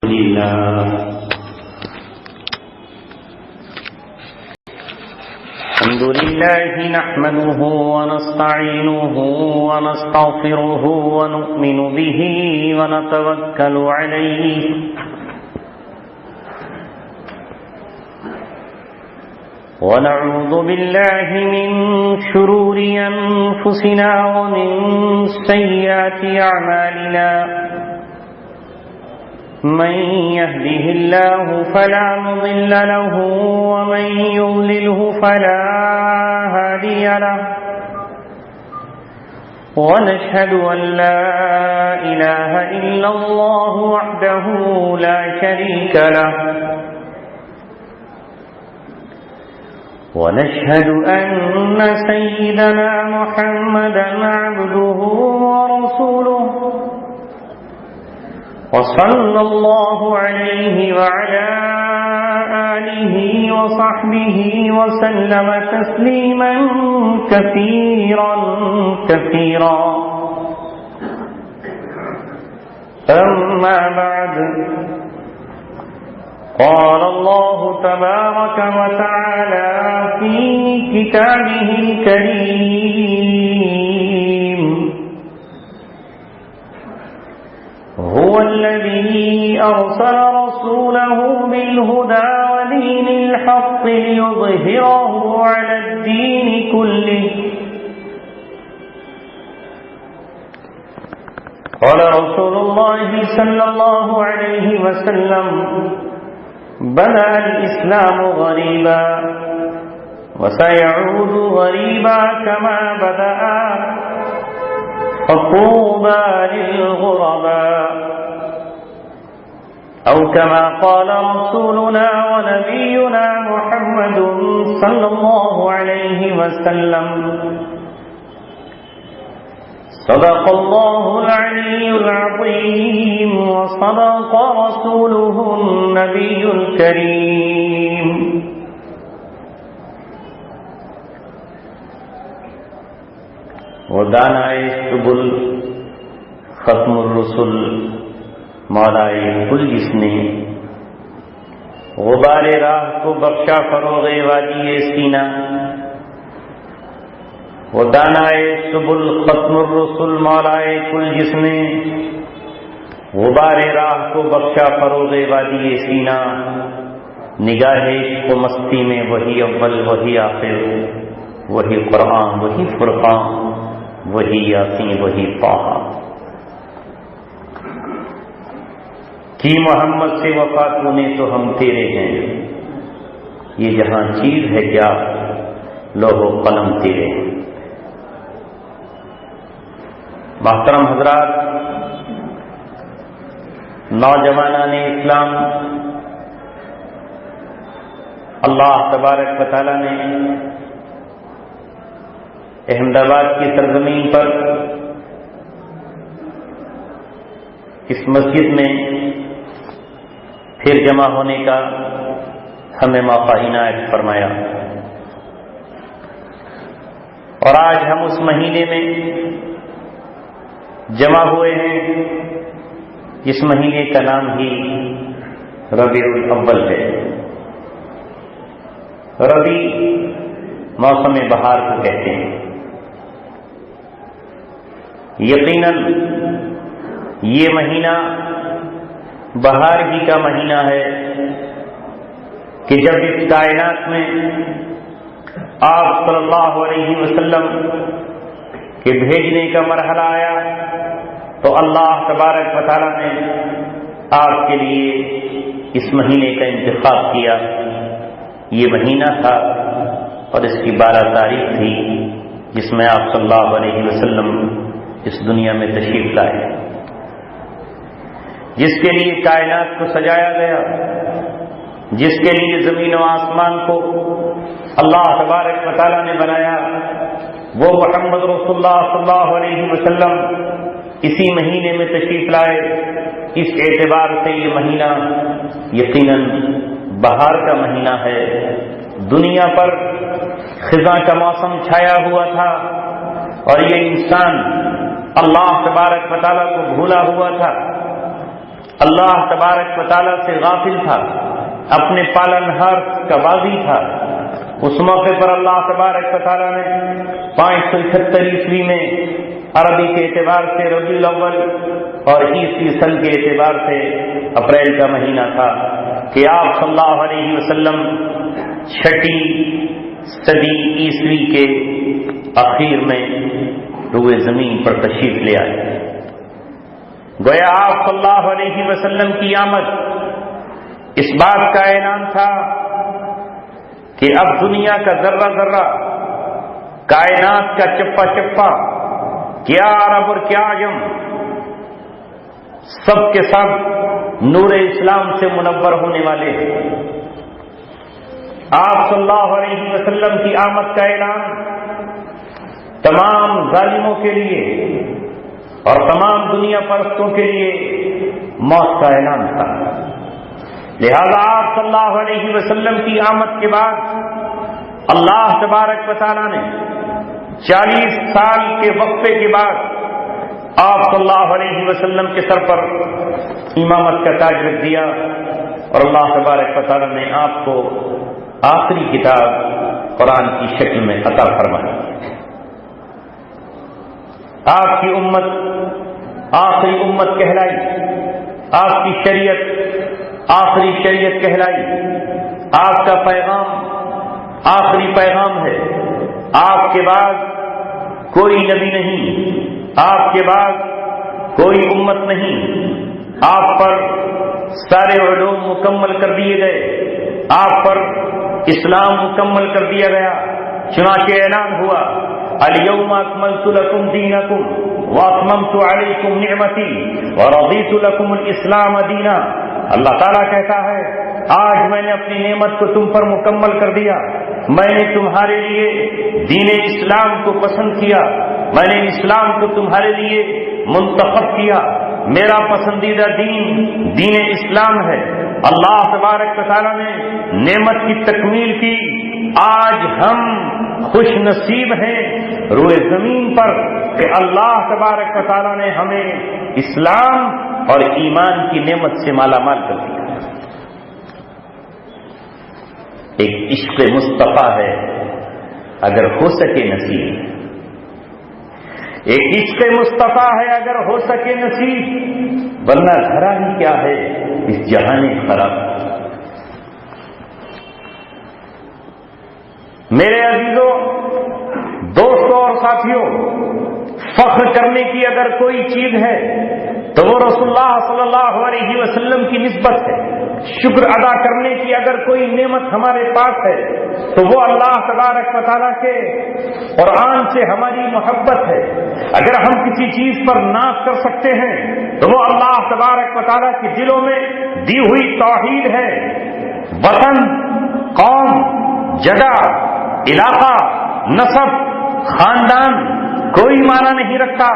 الحمد لله نحمده ونستعينه ونستغفره ونؤمن به ونتوكل عليه ونعوذ بالله من شرور أنفسنا ومن سيئات أعمالنا من يهده الله فلا مضل له ومن يضلله فلا هادي له ونشهد أن لا إله إلا الله وحده لا شريك له ونشهد أن سيدنا محمدا عبده ورسوله وصلى الله عليه وعلى آله وصحبه وسلم تسليما كثيرا كثيرا أما بعد قال الله تبارك وتعالى في كتابه الكريم هو الذي أرسل رسوله بالهدى ودين الحق ليظهره على الدين كله قال رسول الله صلى الله عليه وسلم بدأ الإسلام غريبا وسيعود غريبا كما بدأ فطوبى للغرباء أو كما قال رسولنا ونبينا محمد صلى الله عليه وسلم صدق الله العلي العظيم وصدق رسوله النبي الكريم ودانائے سبل ختم الرسل مولائے کل جس نے غبار راہ کو بخشا فروغ وادی سینہ ودانائے سبل ختم الرسل مولائے کل جس نے غبار راہ کو بخشا فروغ وادی سینہ نگاہ عشق و مستی میں وہی اول وہی آخر وہی قرآن وہی فرقان وہی یاسین وہی طٰہٰ کی محمد سے وفا تونے تو ہم تیرے ہیں یہ جہاں چیز ہے کیا لوح و قلم تیرے ہیں۔ محترم حضرات، نوجوانان اسلام، اللہ تبارک و تعالی نے احمد آباد کی سرزمین پر اس مسجد میں پھر جمع ہونے کا ہمیں موقع عنایت فرمایا، اور آج ہم اس مہینے میں جمع ہوئے ہیں جس مہینے کا نام ہی ربیع الاول ہے۔ ربیع موسم بہار کو کہتے ہیں۔ یقیناً یہ مہینہ بہار ہی کا مہینہ ہے کہ جب اس کائنات میں آپ صلی اللہ علیہ وسلم کے بھیجنے کا مرحلہ آیا تو اللہ تبارک و تعالی نے آپ کے لیے اس مہینے کا انتخاب کیا۔ یہ مہینہ تھا اور اس کی 12 تاریخ تھی جس میں آپ صلی اللہ علیہ وسلم اس دنیا میں تشریف لائے، جس کے لیے کائنات کو سجایا گیا، جس کے لیے زمین و آسمان کو اللہ تبارک و تعالی نے بنایا، وہ محمد رسول اللہ صلی اللہ علیہ وسلم اسی مہینے میں تشریف لائے۔ اس اعتبار سے یہ مہینہ یقیناً بہار کا مہینہ ہے۔ دنیا پر خزاں کا موسم چھایا ہوا تھا اور یہ انسان اللہ تبارک و تعالیٰ کو بھولا ہوا تھا، اللہ تبارک و تعالیٰ سے غافل تھا، اپنے پالنہار کا باغی تھا۔ اس موقع پر اللہ تبارک و تعالیٰ نے 578 عیسوی میں عربی کے اعتبار سے ربیع الاول اور عیسوی سن کے اعتبار سے اپریل کا مہینہ تھا کہ آپ صلی اللہ علیہ وسلم 6 صدی عیسوی کے آخر میں روئے زمین پر تشریف لے آئے۔ گویا آپ صلی اللہ علیہ وسلم کی آمد اس بات کا اعلان تھا کہ اب دنیا کا ذرہ ذرہ، کائنات کا چپا چپا، کیا عرب اور کیا عجم، سب کے سب نور اسلام سے منور ہونے والے ہیں۔ آپ صلی اللہ علیہ وسلم کی آمد کا اعلان تمام ظالموں کے لیے اور تمام دنیا پرستوں کے لیے موت کا اعلان تھا۔ لہذا آپ صلی اللہ علیہ وسلم کی آمد کے بعد اللہ تبارک و تعالیٰ نے 40 سال کے وقفے کے بعد آپ صلی اللہ علیہ وسلم کے سر پر امامت کا تاج رکھ دیا، اور اللہ تبارک و تعالیٰ نے آپ کو آخری کتاب قرآن کی شکل میں عطا فرمائی۔ آپ کی امت آخری امت کہلائی، آپ کی شریعت آخری شریعت کہلائی، آپ کا پیغام آخری پیغام ہے۔ آپ کے بعد کوئی نبی نہیں، آپ کے بعد کوئی امت نہیں، آپ پر سارے علوم مکمل کر دیے گئے، آپ پر اسلام مکمل کر دیا گیا۔ چنانچہ اعلان ہوا الیوم اکملت لکم دینکم واتممت علیکم نعمتی ورضیت لکم الاسلام دینا۔ اللہ تعالیٰ کہتا ہے آج میں نے اپنی نعمت کو تم پر مکمل کر دیا، میں نے تمہارے لیے دین اسلام کو پسند کیا، میں نے اسلام کو تمہارے لیے منتخب کیا، میرا پسندیدہ دین دین اسلام ہے۔ اللہ تبارک و تعالیٰ نے نعمت کی تکمیل کی۔ آج ہم خوش نصیب ہیں روئے زمین پر کہ اللہ تبارک و تعالیٰ نے ہمیں اسلام اور ایمان کی نعمت سے مالا مال کر دیا۔ ایک عشق مصطفیٰ ہے اگر ہو سکے نصیب، ایک عشق مصطفیٰ ہے اگر ہو سکے نصیب، ورنہ گھرا ہی کیا ہے اس جہان خراب۔ میرے عزیزوں، دوستوں اور ساتھیوں، فخر کرنے کی اگر کوئی چیز ہے تو وہ رسول اللہ صلی اللہ علیہ وسلم کی نسبت ہے۔ شکر ادا کرنے کی اگر کوئی نعمت ہمارے پاس ہے تو وہ اللہ تبارک و تعالیٰ کے قرآن سے ہماری محبت ہے۔ اگر ہم کسی چیز پر ناز کر سکتے ہیں تو وہ اللہ تبارک و تعالیٰ کے دلوں میں دی ہوئی توحید ہے۔ وطن، قوم، جگہ، علاقہ، نسب، خاندان کوئی معنی نہیں رکھتا۔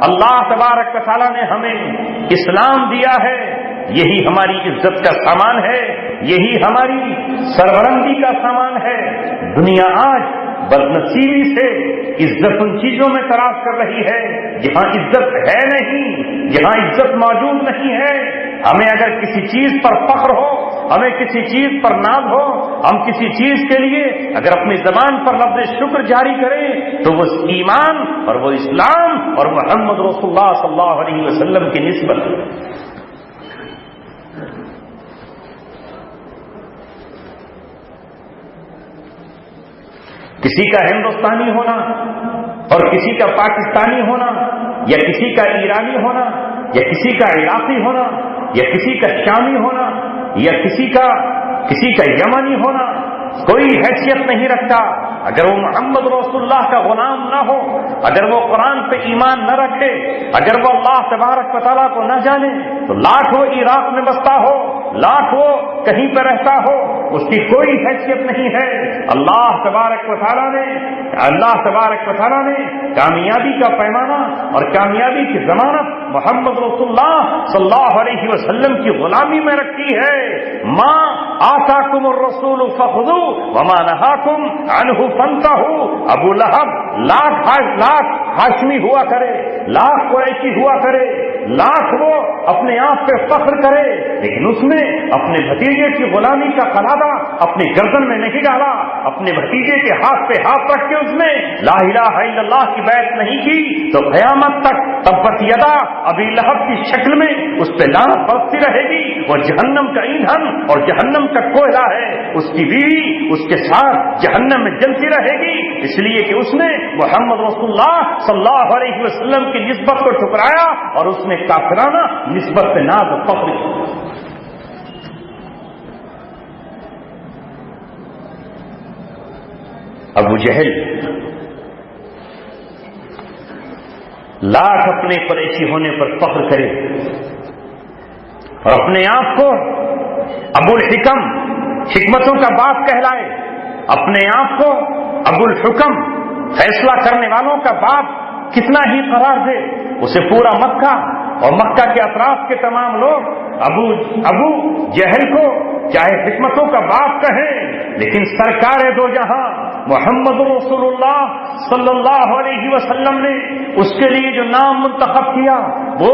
اللہ تبارک و تعالیٰ نے ہمیں اسلام دیا ہے، یہی ہماری عزت کا سامان ہے، یہی ہماری سربلندی کا سامان ہے۔ دنیا آج بدنصیبی سے عزت ان چیزوں میں تلاش کر رہی ہے جہاں عزت ہے نہیں، جہاں عزت موجود نہیں ہے۔ ہمیں اگر کسی چیز پر فخر ہو، ہمیں کسی چیز پر ناز ہو، ہم کسی چیز کے لیے اگر اپنی زبان پر لفظ شکر جاری کریں تو وہ ایمان اور وہ اسلام اور محمد رسول اللہ صلی اللہ علیہ وسلم کی نسبت ہے۔ کسی کا ہندوستانی ہونا اور کسی کا پاکستانی ہونا، یا کسی کا ایرانی ہونا، یا کسی کا عراقی ہونا، یا کسی کا شامی ہونا، یا کسی کا یمنی ہونا کوئی حیثیت نہیں رکھتا۔ اگر وہ محمد رسول اللہ کا غلام نہ ہو، اگر وہ قرآن پہ ایمان نہ رکھے، اگر وہ اللہ تبارک و تعالیٰ کو نہ جانے، تو لاکھ وہ عراق میں بستا ہو، لاکھ وہ کہیں پہ رہتا ہو، اس کی کوئی حیثیت نہیں ہے۔ اللہ تبارک و تعالیٰ نے کامیابی کا پیمانہ اور کامیابی کی ضمانت محمد رسول اللہ صلی اللہ علیہ وسلم کی غلامی میں رکھی ہے۔ ما آتاکم الرسول فخذوا وما نہاکم عنہ فانتہوا۔ ابو لہب لاکھ ہاشمی ہوا کرے، لاکھ قریشی ہوا کرے، لاکھ وہ اپنے آپ پہ فخر کرے، لیکن اس نے اپنے بھتیجے کی غلامی کا قلادہ اپنی گردن میں نہیں ڈالا، اپنے بھتیجے کے ہاتھ پہ ہاتھ رکھ کے اس نے لا الہ الا اللہ کی بیعت نہیں کی، تو قیامت تک تبت یدا ابی لہب کی شکل میں اس پہ لعنت برستی رہے گی، وہ جہنم کا ایندھن اور جہنم کا کوئلہ ہے، اس کی بیوی اس کے ساتھ جہنم میں جلتی رہے گی، اس لیے کہ اس نے محمد رسول اللہ صلی اللہ علیہ وسلم کی نسبت کو ٹھکرایا اور اس نے کافرانہ نسبت پہ ناز و فخر کیا۔ ابو جہل لاکھ اپنے قریشی ہونے پر فخر کرے اور اپنے آپ کو ابو الحکم، حکمتوں کا باپ کہلائے، اپنے آپ کو ابو الحکم، فیصلہ کرنے والوں کا باپ کتنا ہی قرار دے، اسے پورا مکہ اور مکہ کے اطراف کے تمام لوگ ابو جہل کو چاہے حکمتوں کا باپ کہیں، لیکن سرکار دو جہاں محمد رسول اللہ صلی اللہ علیہ وسلم نے اس کے لیے جو نام منتخب کیا وہ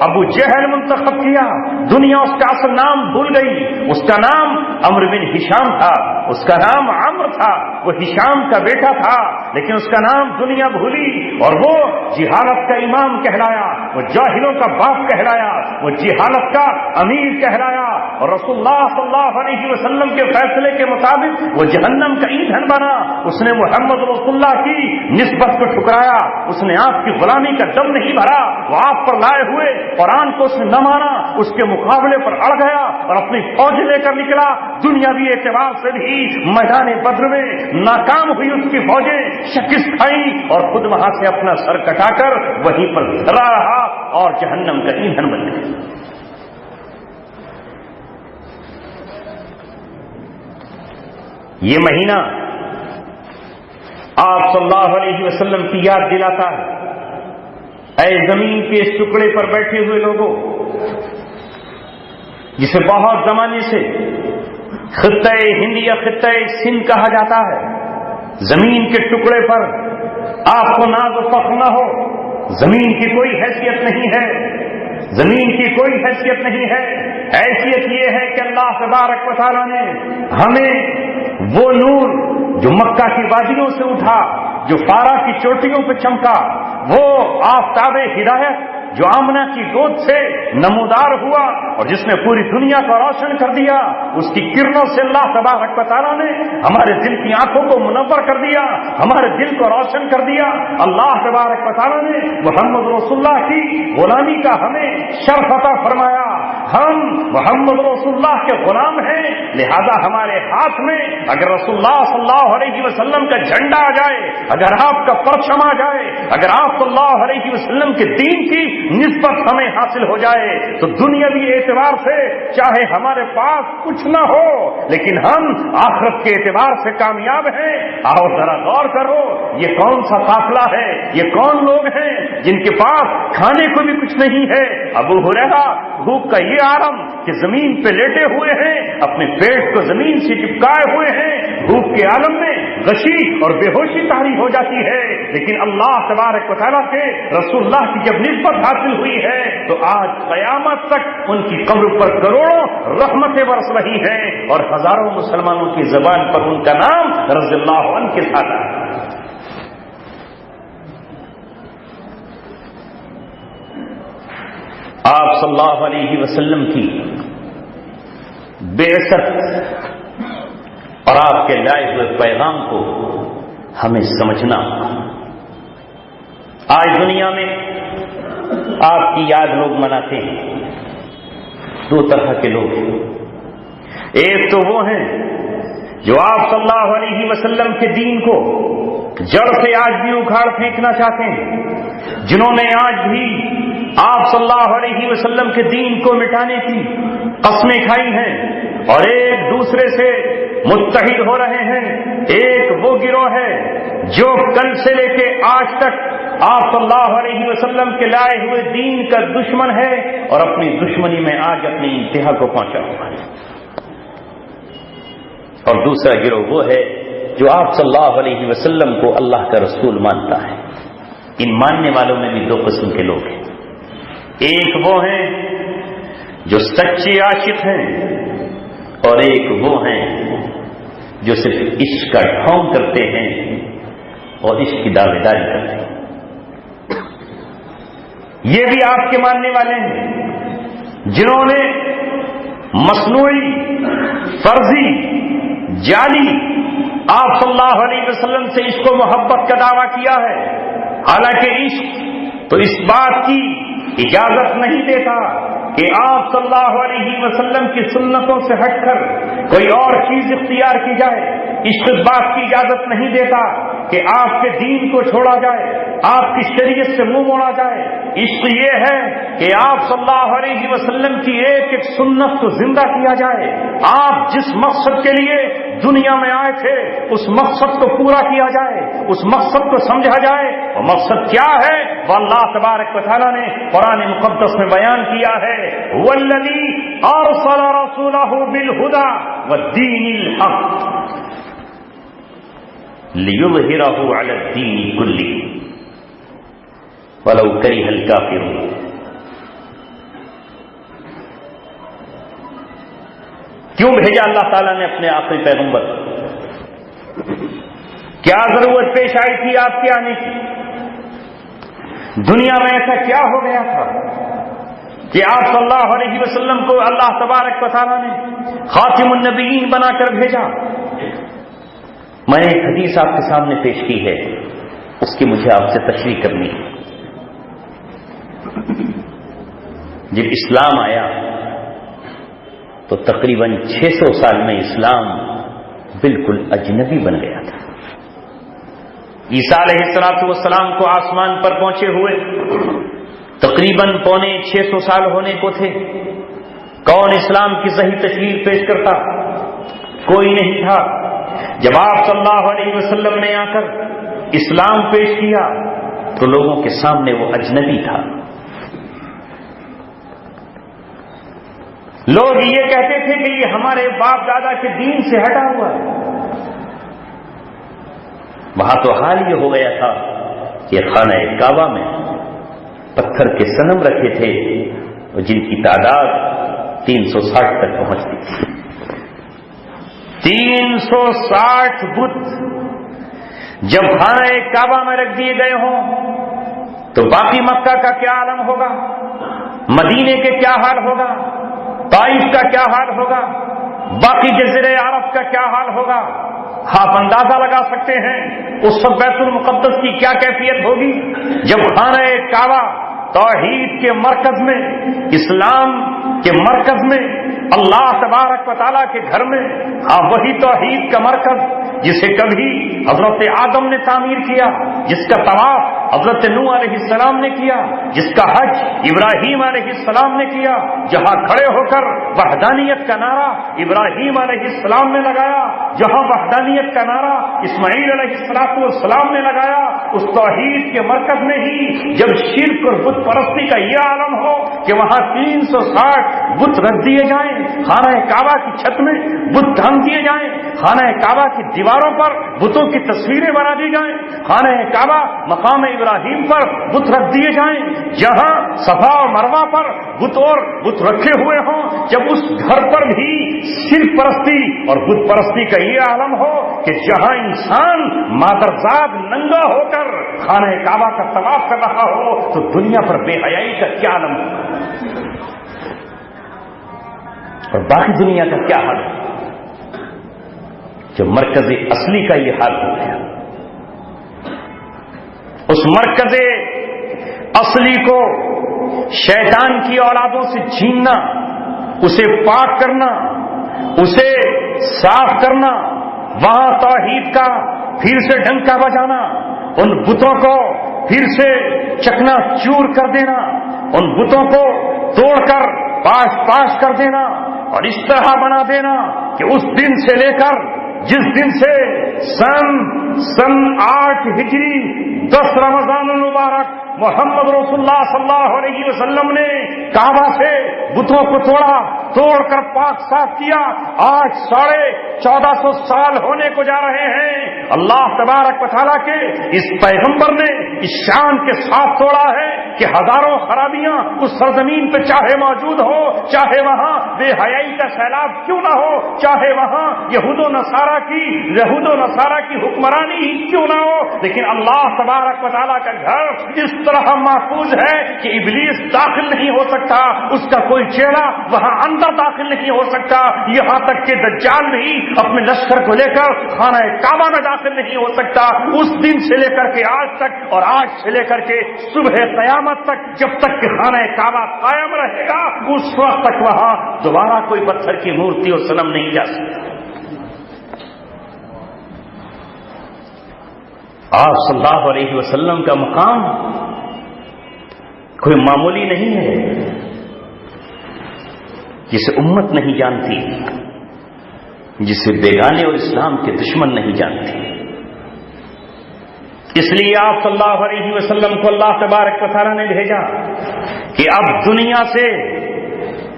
ابو جہل منتخب کیا۔ دنیا اس کا اصل نام بھول گئی، اس کا نام عمرو بن ہشام تھا، اس کا نام عمرو تھا، وہ ہشام کا بیٹا تھا، لیکن اس کا نام دنیا بھولی اور وہ جہالت کا امام کہلایا، وہ جاہلوں کا باپ کہلایا، وہ جہالت کا امیر کہلایا، اور رسول اللہ صلی اللہ علیہ وسلم کے فیصلے کے مطابق وہ جہنم کا ایندھن بنا۔ اس نے محمد رسول اللہ کی نسبت کو ٹھکرایا، اس نے آپ کی غلامی کا دم نہیں بھرا، وہ آپ پر لائے ہوئے قرآن کو اس نے نہ مانا، اس کے مقابلے پر اڑ گیا اور اپنی فوج لے کر نکلا۔ دنیاوی اعتبار سے بھی میدان بدر میں ناکام ہوئی اس کی فوجیں، شکست کھائی اور خود وہاں سے اپنا سر کٹا کر وہیں پر دھرا رہا اور جہنم کا ایندھن بن گیا۔ یہ مہینہ آپ صلی اللہ علیہ وسلم کی یاد دلاتا ہے، اے زمین کے اس ٹکڑے پر بیٹھے ہوئے لوگوں، جسے بہت زمانے سے خطہ ہند یا خطہ سندھ کہا جاتا ہے، زمین کے ٹکڑے پر آپ کو ناز و فخر نہ ہو، زمین کی کوئی حیثیت نہیں ہے، زمین کی کوئی حیثیت نہیں ہے، حیثیت یہ ہے کہ اللہ تبارک و تعالیٰ نے ہمیں وہ نور جو مکہ کی وادیوں سے اٹھا، جو فارا کی چوٹیوں پہ چمکا، وہ آفتاب ہدایت جو آمنہ کی گود سے نمودار ہوا اور جس نے پوری دنیا کو روشن کر دیا، اس کی کرنوں سے اللہ تبارک و تعالیٰ نے ہمارے دل کی آنکھوں کو منور کر دیا، ہمارے دل کو روشن کر دیا۔ اللہ تبارک و تعالیٰ نے محمد رسول اللہ کی غلامی کا ہمیں شرف عطا فرمایا۔ ہم محمد رسول اللہ کے غلام ہیں، لہذا ہمارے ہاتھ میں اگر رسول اللہ صلی اللہ علیہ وسلم کا جھنڈا آ جائے، اگر آپ کا پرچم آ جائے، اگر آپ صلی اللہ علیہ وسلم کے دین کی نسبت ہمیں حاصل ہو جائے تو دنیاوی اعتبار سے چاہے ہمارے پاس کچھ نہ ہو لیکن ہم آخرت کے اعتبار سے کامیاب ہیں۔ آؤ ذرا غور کرو، یہ کون سا قافلہ ہے، یہ کون لوگ ہیں جن کے پاس کھانے کو بھی کچھ نہیں ہے۔ ابو ہریرہ بھوک کا یہ عالم کہ زمین پہ لیٹے ہوئے ہیں، اپنے پیٹ کو زمین سے چپکائے ہوئے ہیں، بھوک کے عالم میں غشی اور بے ہوشی طاری ہو جاتی ہے، لیکن اللہ تبارک و تعالیٰ کے رسول اللہ کی جب نسبت حاصل ہوئی ہے تو آج قیامت تک ان کی قبر پر کروڑوں رحمتیں برس رہی ہیں اور ہزاروں مسلمانوں کی زبان پر ان کا نام رضی اللہ عنہ کے ساتھ ہے۔ آپ صلی اللہ علیہ وسلم کی بعثت اور آپ کے لائے ہوئے پیغام کو ہمیں سمجھنا۔ آج دنیا میں آپ کی یاد لوگ مناتے ہیں، دو طرح کے لوگ ہیں۔ ایک تو وہ ہیں جو آپ صلی اللہ علیہ وسلم کے دین کو جڑ سے آج بھی اکھاڑ پھینکنا چاہتے ہیں، جنہوں نے آج بھی آپ صلی اللہ علیہ وسلم کے دین کو مٹانے کی قسمیں کھائی ہیں اور ایک دوسرے سے متحد ہو رہے ہیں۔ ایک وہ گروہ ہے جو کل سے لے کے آج تک آپ صلی اللہ علیہ وسلم کے لائے ہوئے دین کا دشمن ہے اور اپنی دشمنی میں آج اپنی انتہا کو پہنچا ہوا ہے، اور دوسرا گروہ وہ ہے جو آپ صلی اللہ علیہ وسلم کو اللہ کا رسول مانتا ہے۔ ان ماننے والوں میں بھی دو قسم کے لوگ ہیں۔ ایک وہ ہیں جو سچے عاشق ہیں اور ایک وہ ہیں جو صرف عشق کا ڈھونگ کرتے ہیں اور عشق کی دعوے داری کرتے ہیں. یہ بھی آپ کے ماننے والے ہیں جنہوں نے مصنوعی، فرضی، جعلی آپ صلی اللہ علیہ وسلم سے عشق و محبت کا دعویٰ کیا ہے، حالانکہ عشق تو اس بات کی اجازت نہیں دیتا کہ آپ صلی اللہ علیہ وسلم کی سنتوں سے ہٹ کر کوئی اور چیز اختیار کی جائے. عشق اس بات کی اجازت نہیں دیتا کہ آپ کے دین کو چھوڑا جائے، آپ کی شریعت سے منہ موڑا جائے. عشق یہ ہے کہ آپ صلی اللہ علیہ وسلم کی ایک ایک سنت کو زندہ کیا جائے. آپ جس مقصد کے لیے دنیا میں آئے تھے اس مقصد کو پورا کیا جائے، اس مقصد کو سمجھا جائے. اور مقصد کیا ہے وہ اللہ تبارک و تعالیٰ نے قرآن مقدس میں بیان کیا ہے. والذی ارسل رسولہ بالہدی والدین الحق لیظہرہ علی الدین کلہ ولو کرہ الکافرون. کیوں بھیجا اللہ تعالیٰ نے اپنے آخری پیغمبر؟ کیا ضرورت پیش آئی تھی آپ کے آنے کی؟ دنیا میں ایسا کیا ہو گیا تھا کہ آپ صلی اللہ علیہ وسلم کو اللہ تبارک و تعالیٰ نے خاتم النبیین بنا کر بھیجا؟ میں نے ایک حدیث آپ کے سامنے پیش کی ہے، اس کی مجھے آپ سے تشریح کرنی ہے. جب اسلام آیا تو تقریباً 600 سال میں اسلام بالکل اجنبی بن گیا تھا. عیسیٰ علیہ السلام کو آسمان پر پہنچے ہوئے تقریباً 650 سال ہونے کو تھے. کون اسلام کی صحیح تشریح پیش کرتا؟ کوئی نہیں تھا. جب آپ صلی اللہ علیہ وسلم نے آ کر اسلام پیش کیا تو لوگوں کے سامنے وہ اجنبی تھا. لوگ یہ کہتے تھے کہ یہ ہمارے باپ دادا کے دین سے ہٹا ہوا ہے. وہاں تو حال یہ ہو گیا تھا کہ خانہ کعبہ میں پتھر کے صنم رکھے تھے جن کی تعداد 360 تک پہنچتی تھی. 360 بت جب خانہ کعبہ میں رکھ دیے گئے ہوں تو باقی مکہ کا کیا عالم ہوگا، مدینے کے کیا حال ہوگا، طائف کا کیا حال ہوگا، باقی جزیرہ عرب کا کیا حال ہوگا. آپ اندازہ لگا سکتے ہیں اس وقت بیت المقدس کی کیا کیفیت ہوگی جب خانہ کعبہ توحید کے مرکز میں، اسلام کے مرکز میں، اللہ تبارک و تعالیٰ کے گھر میں، وہی توحید کا مرکز جسے کبھی حضرت آدم نے تعمیر کیا، جس کا طواف حضرت نوح علیہ السلام نے کیا، جس کا حج ابراہیم علیہ السلام نے کیا، جہاں کھڑے ہو کر وحدانیت کا نعرہ ابراہیم علیہ السلام نے لگایا، جہاں وحدانیت کا نعرہ اسماعیل علیہ السلام نے لگایا، اس توحید کے مرکز میں ہی جب شرک اور بت پرستی کا یہ عالم ہو کہ وہاں 360 بت رکھ دیے جائیں، خانہ کعبہ کی چھت میں بت ڈھانک دیے جائیں، خانہ کعبہ کی دیواروں پر بتوں کی تصویریں بنا دی جائیں، خانہ کعبہ مقام ابراہیم پر بت رکھ دیے جائیں، جہاں صفا اور مروہ پر بت رکھے ہوئے ہوں، جب اس گھر پر بھی شرک پرستی اور بت پرستی کا یہ عالم ہو کہ جہاں انسان مادرزاد ننگا ہو کر خانہ کعبہ کا طواف کر رہا ہو تو دنیا پر بے حیائی کا کیا عالم ہو اور باقی دنیا کا کیا حال ہے جو مرکز اصلی کا یہ حال ہو گیا. اس مرکز اصلی کو شیطان کی اولادوں سے چھیننا، اسے پاک کرنا، اسے صاف کرنا، وہاں توحید کا پھر سے ڈنکا بجانا، ان بتوں کو پھر سے چکنا چور کر دینا، ان بتوں کو توڑ کر پاش کر دینا اور اس طرح بنا دینا کہ اس دن سے لے کر جس دن سے سن 8 ہجری 10 رمضان المبارک محمد رسول اللہ صلی اللہ علیہ وسلم نے کعبہ سے بتوں کو توڑا، توڑ کر پاک صاف کیا. آج 1450 سال ہونے کو جا رہے ہیں. اللہ تبارک و تعالیٰ کے اس پیغمبر نے اس شان کے ساتھ توڑا ہے کہ ہزاروں خرابیاں اس سرزمین پہ چاہے موجود ہو, چاہے وہاں بے حیائی کا سیلاب کیوں نہ ہو, چاہے وہاں یہود و نصارہ کی حکمرانی ہی کیوں نہ ہو, لیکن اللہ تبارک و تعالیٰ کا گھر اس طرح محفوظ ہے کہ ابلیس داخل نہیں ہو سکتا, اس کا کوئی چہرہ وہاں اندر داخل نہیں ہو سکتا. یہاں تک کہ دجال بھی اپنے لشکر کو لے کر خانہ کعبہ میں داخل نہیں ہو سکتا. اس دن سے لے کر کے آج تک, اور آج سے لے کر کے صبح قیامت تک, جب تک کہ خانہ کعبہ قائم رہے گا, اس وقت تک وہاں دوبارہ کوئی پتھر کی مورتی اور صنم نہیں جا سکتا. آپ صلی اللہ علیہ وسلم کا مقام کوئی معمولی نہیں ہے جسے امت نہیں جانتی, جسے بیگانے اور اسلام کے دشمن نہیں جانتے. اس لیے آپ صلی اللہ علیہ وسلم کو اللہ تبارک و تعالیٰ نے بھیجا کہ اب دنیا سے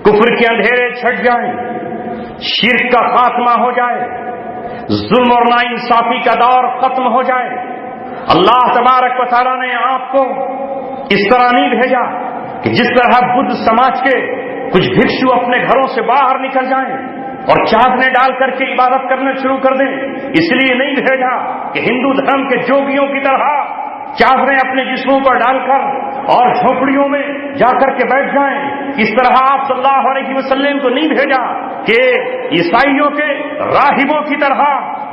کفر کے اندھیرے چھٹ جائیں, شرک کا خاتمہ ہو جائے, ظلم اور ناانصافی کا دور ختم ہو جائے. اللہ تبارک و تعالیٰ نے آپ کو اس طرح نہیں بھیجا کہ جس طرح بدھ سماج کے کچھ بھکشو اپنے گھروں سے باہر نکل جائیں اور چادریں ڈال کر کے عبادت کرنا شروع کر دیں. اس لیے نہیں بھیجا کہ ہندو دھرم کے جوگیوں کی طرح چادریں اپنے جسموں پر ڈال کر اور جھونپڑیوں میں جا کر کے بیٹھ جائیں. اس طرح آپ صلی اللہ علیہ وسلم کو نہیں بھیجا کہ عیسائیوں کے راہبوں کی طرح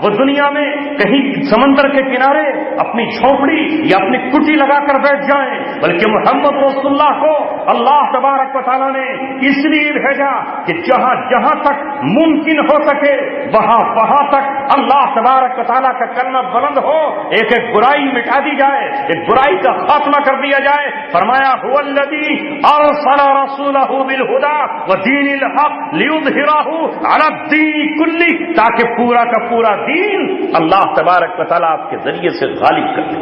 وہ دنیا میں کہیں سمندر کے کنارے اپنی جھونپڑی یا اپنی کٹی لگا کر بیٹھ جائیں, بلکہ محمد رسول اللہ کو اللہ تبارک و تعالیٰ نے اس لیے بھیجا کہ جہاں جہاں تک ممکن ہو سکے وہاں تک اللہ تبارک و تعالیٰ کا کلمہ بلند ہو, ایک ایک برائی مٹا دی جائے, ایک برائی کا خاتمہ کر دیا جائے. فرمایا هو الذی ارسل رسولہ بالہدی ودین الحق لیظہرہ علی الدین کلہ, تاکہ پورا کا پورا دین اللہ تبارک و تعالیٰ آپ کے ذریعے سے غالب کر دے.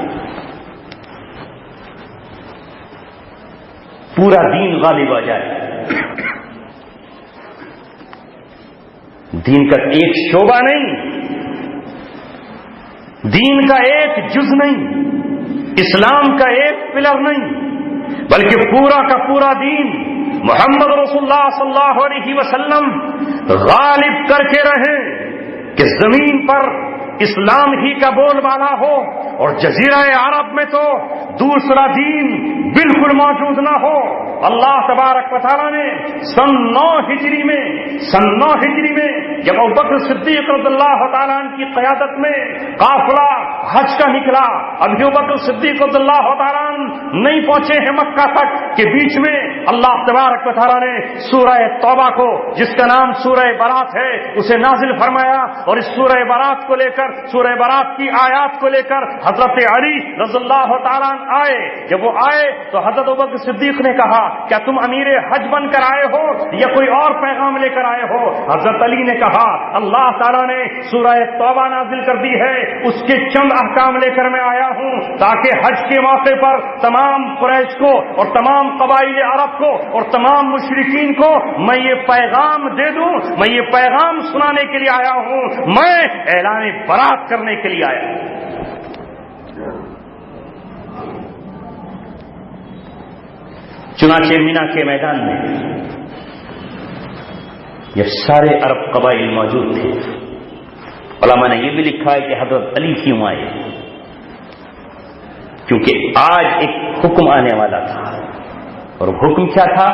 پورا دین غالب آ جائے. دین کا ایک شعبہ نہیں, دین کا ایک جز نہیں, اسلام کا ایک پلر نہیں, بلکہ پورا کا پورا دین محمد رسول اللہ صلی اللہ علیہ وسلم غالب کر کے رہے کہ زمین پر اسلام ہی کا بول بالا ہو, اور جزیرہ عرب میں تو دوسرا دین بالکل موجود نہ ہو. اللہ تبارک و تعالیٰ نے سن 9 ہجری میں جب ابوبکر صدیق رضی اللہ تعالیٰ عنہ کی قیادت میں قافلہ حج کا نکلا, ابھی ابوبکر صدیق رضی اللہ تعالیٰ عنہ نہیں پہنچے ہیں مکہ تک کہ بیچ میں اللہ تبارک و تعالیٰ نے سورہ توبہ کو, جس کا نام سورہ برات ہے, اسے نازل فرمایا. اور اس سورہ برات کو لے کر, سورہ برات کی آیات کو لے کر حضرت علی رضی اللہ تعالیٰ عنہ آئے. جب وہ آئے تو حضرت ابوبکر صدیق نے کہا کیا تم امیر حج بن کر آئے ہو یا کوئی اور پیغام لے کر آئے ہو؟ حضرت علی نے کہا اللہ تعالیٰ نے سورہ توبہ نازل کر دی ہے, اس کے چند احکام لے کر میں آیا ہوں تاکہ حج کے موقع پر تمام قریش کو اور تمام قبائل عرب کو اور تمام مشرکین کو میں یہ پیغام دے دوں, میں یہ پیغام سنانے کے لیے آیا ہوں, میں اعلان برات کرنے کے لیے آیا ہوں. چنانچہ مینا کے میدان میں یہ سارے عرب قبائل موجود تھے. علماء نے یہ بھی لکھا ہے کہ حضرت علی کیوں آئے, کیونکہ آج ایک حکم آنے والا تھا. اور حکم کیا تھا؟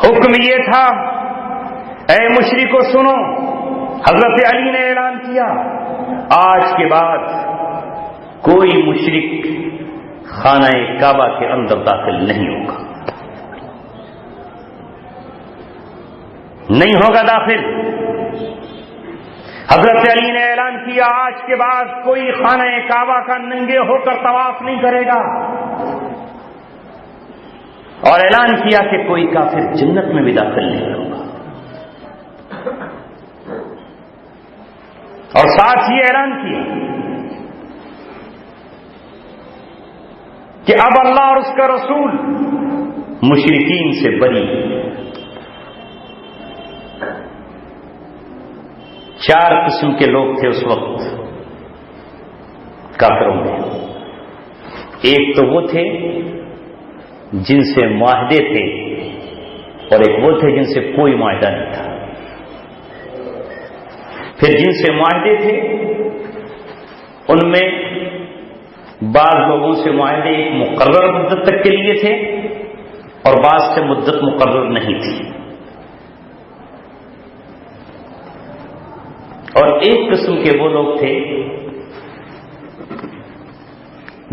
حکم یہ تھا, اے مشرکو سنو, حضرت علی نے اعلان کیا آج کے بعد کوئی مشرک خانہ کعبہ کے اندر داخل نہیں ہوگا, نہیں ہوگا داخل. حضرت علی نے اعلان کیا آج کے بعد کوئی خانہ کعبہ کا ننگے ہو کر طواف نہیں کرے گا, اور اعلان کیا کہ کوئی کافر جنت میں بھی داخل نہیں ہوگا. اور ساتھ ہی اعلان کیا کہ اب اللہ اور اس کا رسول مشرکین سے بری. 4 قسم کے لوگ تھے اس وقت کافروں میں. ایک تو وہ تھے جن سے معاہدے تھے اور ایک وہ تھے جن سے کوئی معاہدہ نہیں تھا. پھر جن سے معاہدے تھے ان میں بعض لوگوں سے معاہدے ایک مقرر مدت تک کے لیے تھے اور بعض سے مدت مقرر نہیں تھی. اور ایک قسم کے وہ لوگ تھے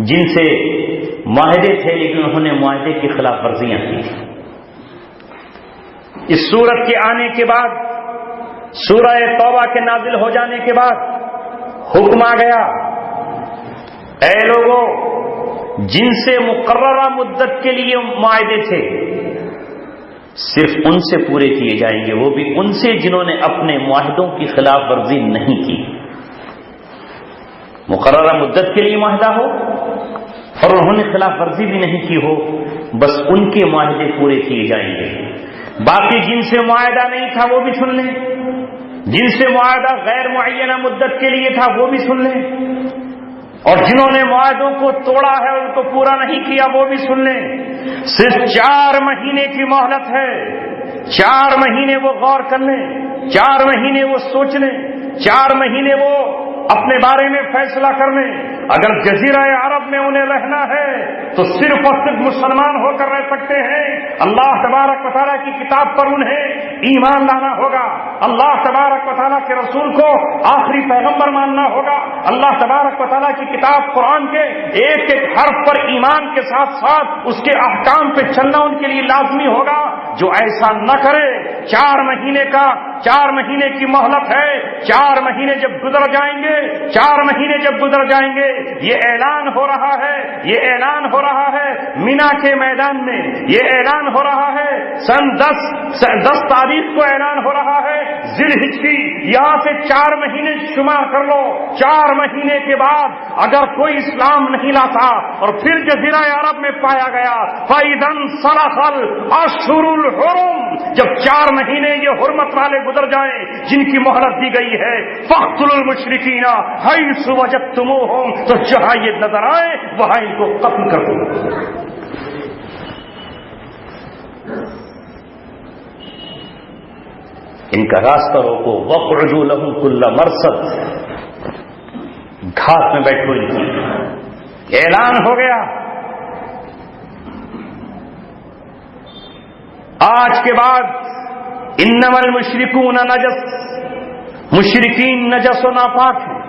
جن سے معاہدے تھے لیکن انہوں نے معاہدے کی خلاف ورزیاں کی. اس سورت کے آنے کے بعد، سورہ توبہ کے نازل ہو جانے کے بعد حکم آ گیا، اے لوگوں جن سے مقررہ مدت کے لیے معاہدے تھے صرف ان سے پورے کیے جائیں گے، وہ بھی ان سے جنہوں نے اپنے معاہدوں کی خلاف ورزی نہیں کی. مقررہ مدت کے لیے معاہدہ ہو اور انہوں نے خلاف ورزی بھی نہیں کی ہو، بس ان کے معاہدے پورے کیے جائیں گے. باقی جن سے معاہدہ نہیں تھا وہ بھی سن لیں، جن سے معاہدہ غیر معینہ مدت کے لیے تھا وہ بھی سن لیں، اور جنہوں نے معاہدوں کو توڑا ہے ان کو پورا نہیں کیا وہ بھی سن لیں. صرف 4 مہینے کی مہلت ہے. 4 مہینے وہ غور کر لیں، 4 مہینے وہ سوچ لیں، 4 مہینے وہ اپنے بارے میں فیصلہ کر لیں. اگر جزیرہ عرب میں انہیں رہنا ہے تو صرف اور صرف مسلمان ہو کر رہ سکتے ہیں. اللہ تبارک و تعالیٰ کی کتاب پر انہیں ایمان لانا ہوگا، اللہ تبارک و تعالیٰ کے رسول کو آخری پیغمبر ماننا ہوگا، اللہ تبارک و تعالیٰ کی کتاب قرآن کے ایک ایک حرف پر ایمان کے ساتھ ساتھ اس کے احکام پہ چلنا ان کے لیے لازمی ہوگا. جو ایسا نہ کرے، 4 مہینے کی مہلت ہے. 4 مہینے جب گزر جائیں گے، 4 مہینے جب گزر جائیں گے، یہ اعلان ہو رہا ہے، یہ اعلان ہو رہا ہے مینا کے میدان میں، یہ اعلان ہو رہا ہے سن 10 تاریخ کو اعلان ہو رہا ہے ذی الحجہ کی. یہاں سے 4 مہینے شمار کر لو. 4 مہینے کے بعد اگر کوئی اسلام نہیں لاتا اور پھر جزیرہ عرب میں پایا گیا، فَإِذَا انْسَلَخَ الْأَشْهُرُ الْحُرُمُ، جب 4 مہینے یہ حرمت والے گزر جائیں جن کی مہلت دی گئی ہے، فَاقْتُلُوا الْمُشْرِكِينَ حَيْثُ وَجَدتُّمُوهُمْ، تو جہاں یہ نظر آئے وہاں ان کو قتل کر دو. ان کا راستہ روکو. وَاقْعُدُوا لَهُمْ كُلَّ مَرْصَدٍ، گھاٹ میں بیٹھو ان کی. اعلان ہو گیا. آج کے بعد انما المشرکون نجس، مشرکین نجس و ناپاک ہیں.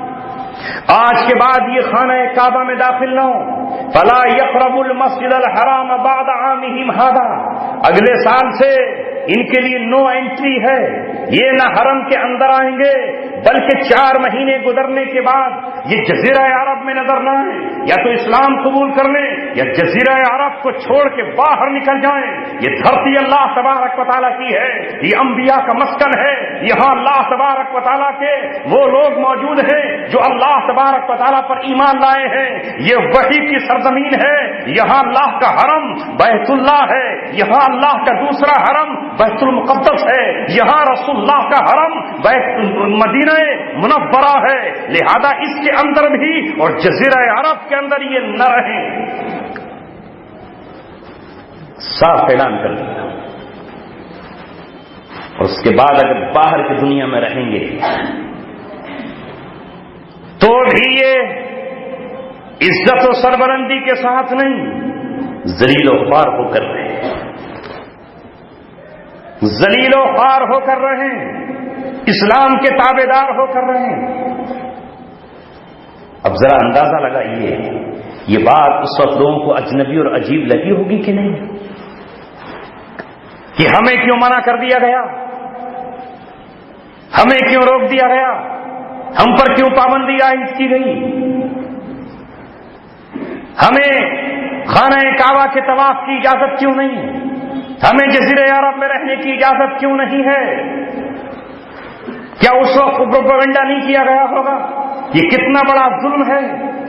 آج کے بعد یہ خانہ کعبہ میں داخل نہ ہو. فلا يقربوا المسجد الحرام بعد عامهم هذا، اگلے سال سے ان کے لیے نو انٹری ہے. یہ نہ حرم کے اندر آئیں گے بلکہ 4 مہینے گزرنے کے بعد یہ جزیرہ عرب میں نظر نہ آئیں، یا تو اسلام قبول کر لیں یا جزیرہ عرب کو چھوڑ کے باہر نکل جائیں. یہ دھرتی اللہ تبارک و تعالیٰ کی ہے، یہ انبیاء کا مسکن ہے. یہاں اللہ تبارک و تعالیٰ کے وہ لوگ موجود ہیں جو اللہ تبارک و تعالیٰ پر ایمان لائے ہیں. یہ وحی کی سرزمین ہے. یہاں اللہ کا حرم بیت اللہ ہے، یہاں اللہ کا دوسرا حرم بیت المقدس ہے، یہاں رسول اللہ کا حرم مدینہ منورہ ہے. لہذا اس کے اندر بھی اور جزیرہ عرب کے اندر یہ نہ رہیں. صاف اعلان کر دیا. اور اس کے بعد اگر باہر کی دنیا میں رہیں گے تو بھی یہ عزت و سربلندی کے ساتھ نہیں، ذلیل و خوار ہو کر رہے ہیں، ذلیل و خوار ہو کر رہے ہیں، اسلام کے تابع دار ہو کر رہے ہیں. اب ذرا اندازہ لگائیے یہ بات اس وقت لوگوں کو اجنبی اور عجیب لگی ہوگی کہ نہیں، کہ ہمیں کیوں منع کر دیا گیا، ہمیں کیوں روک دیا گیا، ہم پر کیوں پابندی عائد کی گئی، ہمیں خانہ کعبہ کے طواف کی اجازت کیوں نہیں ہے، ہمیں جزیرہ عرب میں رہنے کی اجازت کیوں نہیں ہے. کیا اس وقت پروپیگنڈا نہیں کیا گیا ہوگا؟ یہ کتنا بڑا ظلم ہے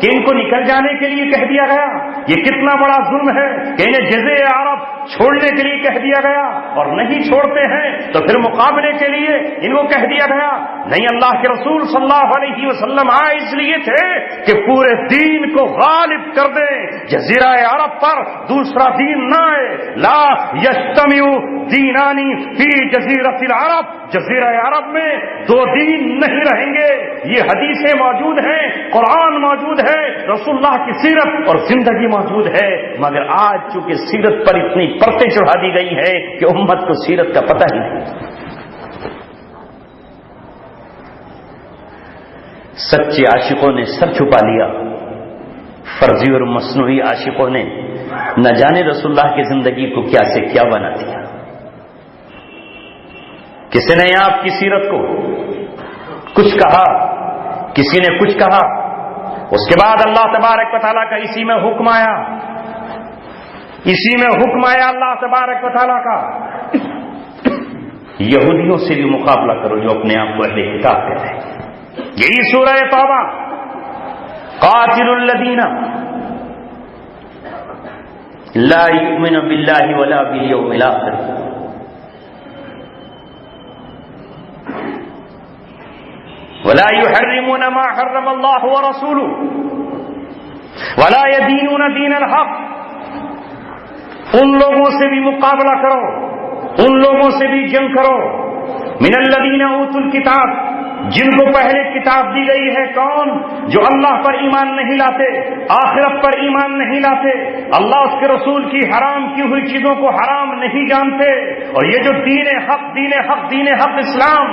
کہ ان کو نکل جانے کے لیے کہہ دیا گیا. یہ کتنا بڑا ظلم ہے کہ انہیں جزیرہ عرب چھوڑنے کے لیے کہہ دیا گیا، اور نہیں چھوڑتے ہیں تو پھر مقابلے کے لیے ان کو کہہ دیا گیا۔ نہیں، اللہ کے رسول صلی اللہ علیہ وسلم آئے اس لیے تھے کہ پورے دین کو غالب کر دیں، جزیرہ عرب پر دوسرا دین نہ آئے۔ لا یجتمع دینانی فی جزیرۃ العرب، جزیرہ عرب میں دو دین نہیں رہیں گے۔ یہ حدیثیں موجود ہیں، قرآن موجود ہے، رسول اللہ کی سیرت اور زندگی موجود ہے، مگر آج چونکہ سیرت پر اتنی پرتیں چڑھا دی گئی ہے کہ امت کو سیرت کا پتہ ہی نہیں۔ سچے عاشقوں نے سر چھپا لیا، فرضی اور مصنوعی عاشقوں نے نہ جانے رسول اللہ کی زندگی کو کیا سے کیا بنا دیا۔ کسی نے آپ کی سیرت کو کچھ کہا، کسی نے کچھ کہا، اس کے بعد اللہ تبارک و تعالیٰ کا اسی میں حکم آیا، اسی میں حکم آیا اللہ تبارک و تعالیٰ کا، یہودیوں سے بھی مقابلہ کرو جو اپنے آپ کو اہل کتاب کہتے ہیں۔ یہی سورہ توبہ، قاتل الذین لا یؤمن باللہ ولا بالیوم الآخر ولا يحرمون ما حرم الله ورسوله ولا يدينون دين الحق۔ ان لوگوں سے بھی مقابلہ کرو، ان لوگوں سے بھی جنگ کرو، من الذین اوتوا الکتاب، جن کو پہلے کتاب دی گئی ہے۔ کون؟ جو اللہ پر ایمان نہیں لاتے، آخرت پر ایمان نہیں لاتے، اللہ اس کے رسول کی حرام کی ہوئی چیزوں کو حرام نہیں جانتے، اور یہ جو دین حق اسلام،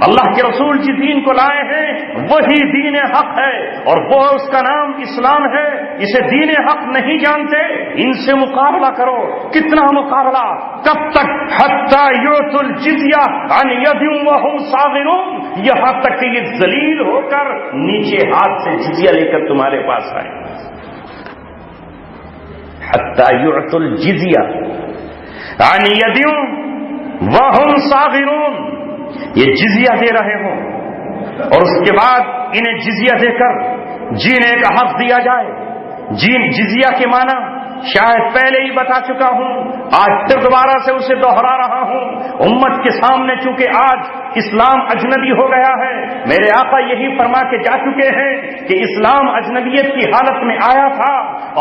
اللہ کے رسول جس دین کو لائے ہیں وہی دین حق ہے، اور وہ اس کا نام اسلام ہے، اسے دین حق نہیں جانتے، ان سے مقابلہ کرو۔ کتنا مقابلہ؟ کب تک؟ حتی یؤتوا الجزیہ عن ید وہم صاغرون، یہاں تک کہ یہ ذلیل ہو کر نیچے ہاتھ سے جزیہ لے کر تمہارے پاس آئے۔ حتی یؤتوا الجزیہ عن ید وہم صاغرون، یہ جزیہ دے رہے ہوں اور اس کے بعد انہیں جزیہ دے کر جینے کا حق دیا جائے۔ جزیہ کے معنی شاید پہلے ہی بتا چکا ہوں، آج پھر دوبارہ سے اسے دوہرا رہا ہوں امت کے سامنے، چونکہ آج اسلام اجنبی ہو گیا ہے۔ میرے آقا یہی فرما کے جا چکے ہیں کہ اسلام اجنبیت کی حالت میں آیا تھا،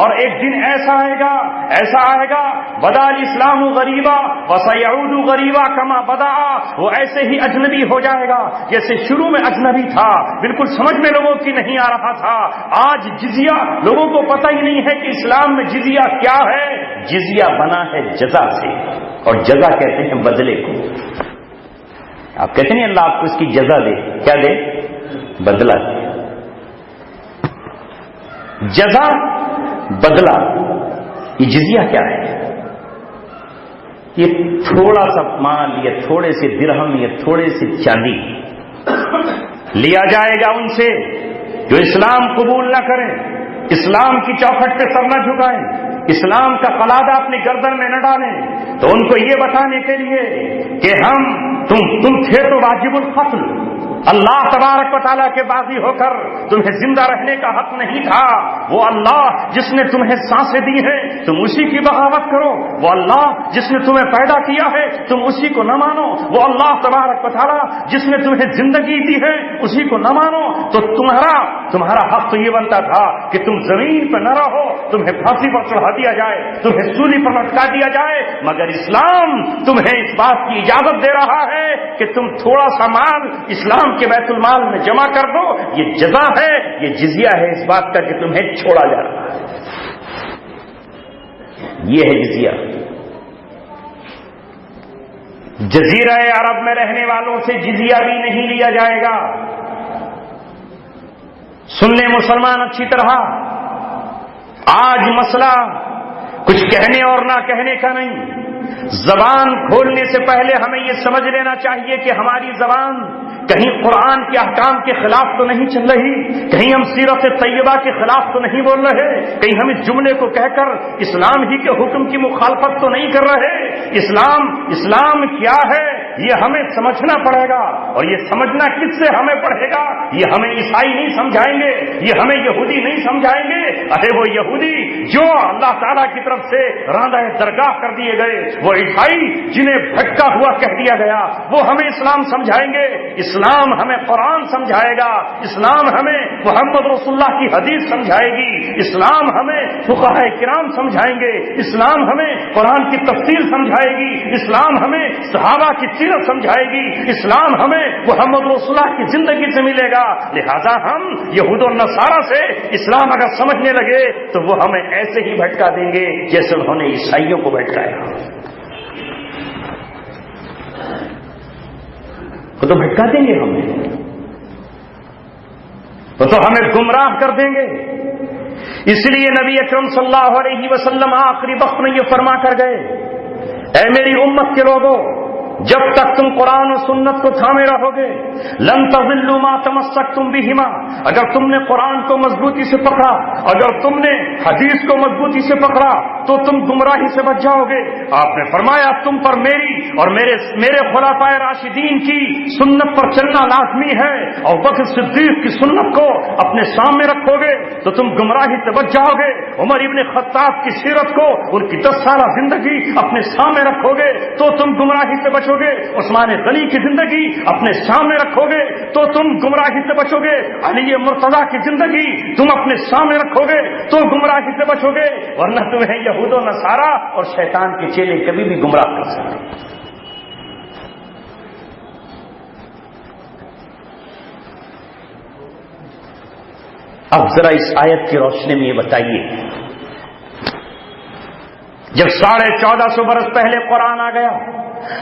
اور ایک دن ایسا آئے گا بدا الاسلام غریبا وسیعود غریبا کما بدا، وہ ایسے ہی اجنبی ہو جائے گا جیسے شروع میں اجنبی تھا، بالکل سمجھ میں لوگوں کی نہیں آ رہا تھا۔ آج جزیہ لوگوں کو پتہ ہی نہیں ہے کہ اسلام میں جزیہ کیا ہے۔ جزیہ بنا ہے جزا سے، اور جزا کہتے ہیں بدلے کو۔ آپ کہتے ہیں اللہ آپ کو اس کی جزا دے، کیا دے؟ بدلہ دے۔ جزا، بدلہ، یہ جزیہ کیا ہے؟ یہ تھوڑا سا مال، یہ تھوڑے سے درہم، یہ تھوڑے سے چاندی لیا جائے گا ان سے جو اسلام قبول نہ کریں، اسلام کی چوکھٹ پہ سر نہ جھکائیں، اسلام کا قلادہ اپنی گردن میں نہ ڈالیں، تو ان کو یہ بتانے کے لیے کہ تم تھے تو واجب القتل، اللہ تبارک و تعالیٰ کے باغی ہو کر تمہیں زندہ رہنے کا حق نہیں تھا۔ وہ اللہ جس نے تمہیں سانسیں دی ہیں تم اسی کی بغاوت کرو، وہ اللہ جس نے تمہیں پیدا کیا ہے تم اسی کو نہ مانو، وہ اللہ تبارک و تعالیٰ جس نے تمہیں زندگی دی ہے اسی کو نہ مانو، تو تمہارا حق تو یہ بنتا تھا کہ تم زمین پہ نہ رہو، تمہیں پھانسی پر چڑھا دیا جائے، تمہیں سولی پر لٹکا دیا جائے، مگر اسلام تمہیں اس بات کی اجازت دے رہا ہے کہ تم تھوڑا سا مال اسلام کے بیت المال میں جمع کر دو، یہ جزا ہے، یہ جزیہ ہے اس بات کا کہ تمہیں چھوڑا جا رہا ہے۔ یہ ہے جزیہ۔ جزیرہ عرب میں رہنے والوں سے جزیہ بھی نہیں لیا جائے گا۔ سن لیں مسلمان اچھی طرح، آج مسئلہ کچھ کہنے اور نہ کہنے کا نہیں، زبان کھولنے سے پہلے ہمیں یہ سمجھ لینا چاہیے کہ ہماری زبان کہیں قرآن کے احکام کے خلاف تو نہیں چل رہی، کہیں ہم سیرت طیبہ کے خلاف تو نہیں بول رہے، کہیں ہم اس جملے کو کہہ کر اسلام ہی کے حکم کی مخالفت تو نہیں کر رہے۔ اسلام کیا ہے؟ یہ ہمیں سمجھنا پڑے گا، اور یہ سمجھنا کس سے ہمیں پڑے گا؟ یہ ہمیں عیسائی نہیں سمجھائیں گے، یہ ہمیں یہودی نہیں سمجھائیں گے۔ ارے وہ یہودی جو اللہ تعالیٰ کی طرف سے راندہ درگاہ کر دیے گئے، وہ عیسائی جنہیں بھٹکا ہوا کہہ دیا گیا، وہ ہمیں اسلام سمجھائیں گے۔ اسلام ہمیں قرآن سمجھائے گا، اسلام ہمیں محمد رسول اللہ کی حدیث سمجھائے گی، اسلام ہمیں فقہاء کرام سمجھائیں گے، اسلام ہمیں قرآن کی تفسیر سمجھائے گی، اسلام ہمیں صحابہ کی سیرت سمجھائے گی، اسلام ہمیں محمد رسول اللہ کی زندگی سے ملے گا۔ لہذا ہم یہود و نصارہ سے اسلام اگر سمجھنے لگے تو وہ ہمیں ایسے ہی بھٹکا دیں گے جیسے انہوں نے عیسائیوں کو بھٹکایا۔ وہ تو بھٹکا دیں گے ہمیں، وہ تو ہمیں گمراہ کر دیں گے۔ اس لیے نبی اکرم صلی اللہ علیہ وسلم آخری وقت میں یہ فرما کر گئے، اے میری امت کے لوگوں، جب تک تم قرآن و سنت کو تھامے رہو گے، لن تضلوا ما تمسکتم بہما، اگر تم نے قرآن کو مضبوطی سے پکڑا، اگر تم نے حدیث کو مضبوطی سے پکڑا تو تم گمراہی سے بچ جاؤ گے۔ آپ نے فرمایا تم پر میری اور میرے خلفائے راشدین کی سنت پر چلنا لازمی ہے، اور ابوبکر صدیق کی سنت کو اپنے سامنے رکھو گے تو تم گمراہی سے بچ جاؤ گے۔ عمر ابن خطاب کی سیرت کو، ان کی 10 سالہ زندگی اپنے سامنے رکھو گے تو تم گمراہی سے بچو گے۔ عثمان غنی کی زندگی اپنے سامنے رکھو گے تو تم گمراہی سے بچو گے۔ علی مرتضیٰ کی زندگی تم اپنے سامنے رکھو گے تو گمراہی سے بچو گے، ورنہ تمہیں یہود و نصارہ اور شیطان کے چیلے کبھی بھی گمراہ کر سکتے۔ اب ذرا اس آیت کی روشنی میں یہ بتائیے، جب 1450 برس پہلے قرآن آ گیا،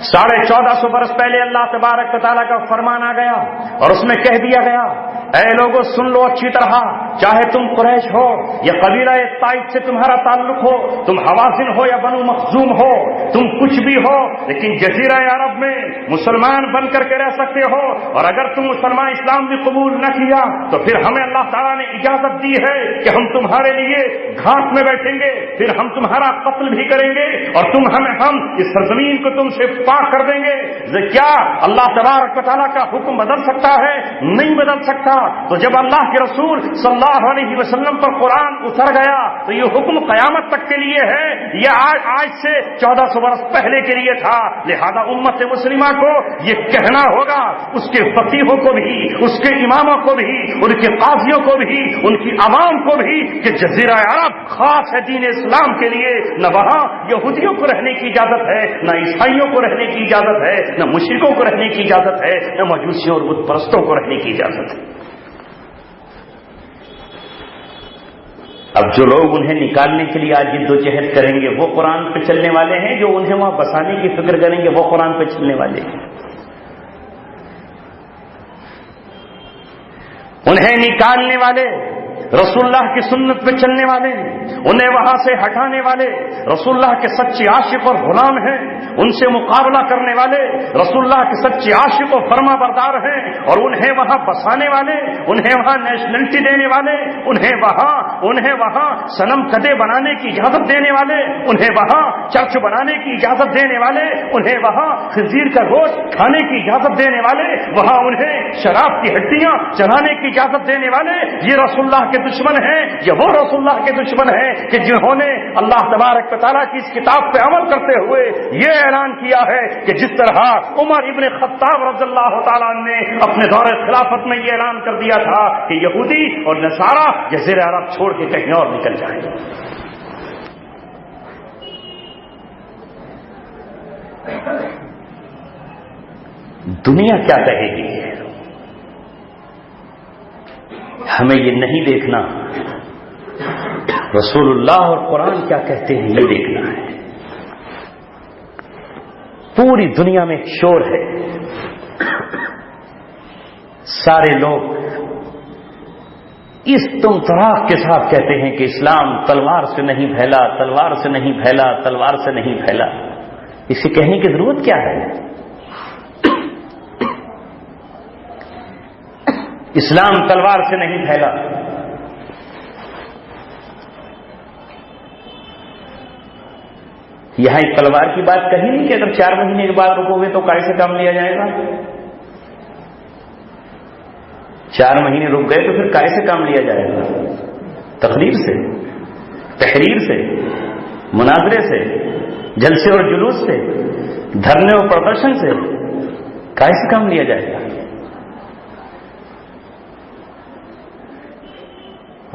1450 برس پہلے اللہ تبارک و تعالیٰ کا فرمان آ گیا اور اس میں کہہ دیا گیا، اے لوگوں سن لو اچھی طرح، چاہے تم قریش ہو یا قبیلہ طائف سے تمہارا تعلق ہو، تم حوازن ہو یا بنو مخزوم ہو، تم کچھ بھی ہو، لیکن جزیرہ عرب میں مسلمان بن کر کے رہ سکتے ہو، اور اگر تم مسلمان اسلام بھی قبول نہ کیا تو پھر ہمیں اللہ تعالیٰ نے اجازت دی ہے کہ ہم تمہارے لیے گھاٹ میں بیٹھیں گے، پھر ہم تمہارا قتل بھی کریں گے، اور ہم اس سرزمین کو تم سے پاک کر دیں گے۔ کیا اللہ تبارک و تعالیٰ کا حکم بدل سکتا ہے؟ نہیں بدل سکتا۔ تو جب اللہ کے رسول صلی اللہ علیہ وسلم پر قرآن اتر گیا تو یہ حکم قیامت تک کے لیے ہے، یہ آج سے 1400 برس پہلے کے لیے تھا۔ لہذا امت مسلمہ کو یہ کہنا ہوگا، اس کے فقیہوں کو بھی، اس کے اماموں کو بھی، ان کے قاضیوں کو بھی، ان کی عوام کو بھی، کہ جزیرہ عرب خاص ہے دین اسلام کے لیے، نہ وہاں یہودیوں کو رہنے کی اجازت ہے، نہ عیسائیوں کو رہنے کی اجازت ہے، نہ مشرکوں کو رہنے کی اجازت ہے، نہ مجوسیوں اور بت پرستوں کو رہنے کی اجازت ہے۔ اب جو لوگ انہیں نکالنے کے لیے آج جدوجہد کریں گے وہ قرآن پہ چلنے والے ہیں، جو انہیں وہاں بسانے کی فکر کریں گے وہ قرآن پہ چلنے والے ہیں۔ انہیں نکالنے والے رسول اللہ کی سنت پہ چلنے والے ہیں، انہیں وہاں سے ہٹانے والے رسول اللہ کے سچے عاشق اور غلام ہیں، ان سے مقابلہ کرنے والے رسول اللہ کے سچے عاشق و فرما بردار ہیں، اور انہیں وہاں بسانے والے، انہیں وہاں نیشنلٹی دینے والے، انہیں وہاں صنم کدے بنانے کی اجازت دینے والے، انہیں وہاں چرچ بنانے کی اجازت دینے والے، انہیں وہاں خنزیر کا گوشت کھانے کی اجازت دینے والے، وہاں انہیں شراب کی ہڈیاں چلانے کی اجازت دینے والے، یہ رسول اللہ کے دشمن ہیں، یہ وہ رسول اللہ کے دشمن ہیں کہ جنہوں نے اللہ تبارک و تعالیٰ کی اس کتاب پہ عمل کرتے ہوئے یہ اعلان کیا ہے کہ جس طرح عمر ابن خطاب رضی اللہ تعالیٰ نے اپنے دور خلافت میں یہ اعلان کر دیا تھا کہ یہودی اور نصارہ جزیرہ عرب چھوڑ کے کہیں اور نکل جائیں۔ دنیا کیا کہے گی ہمیں یہ نہیں دیکھنا، رسول اللہ اور قرآن کیا کہتے ہیں یہ دیکھنا ہے۔ پوری دنیا میں ایک شور ہے، سارے لوگ اس تراق کے ساتھ کہتے ہیں کہ اسلام تلوار سے نہیں پھیلا، تلوار سے نہیں پھیلا، تلوار سے نہیں پھیلا۔ اسے کہنے کی ضرورت کیا ہے؟ اسلام تلوار سے نہیں پھیلا۔ یہاں ایک تلوار کی بات کہی نہیں کہ اگر 4 مہینے کے بعد رکو گے تو کائے سے کام لیا جائے گا؟ 4 مہینے رک گئے تو پھر کائے سے کام لیا جائے گا؟ تقریر سے، تحریر سے، مناظرے سے، جلسے اور جلوس سے، دھرنے اور پردرشن سے کائے سے کام لیا جائے گا؟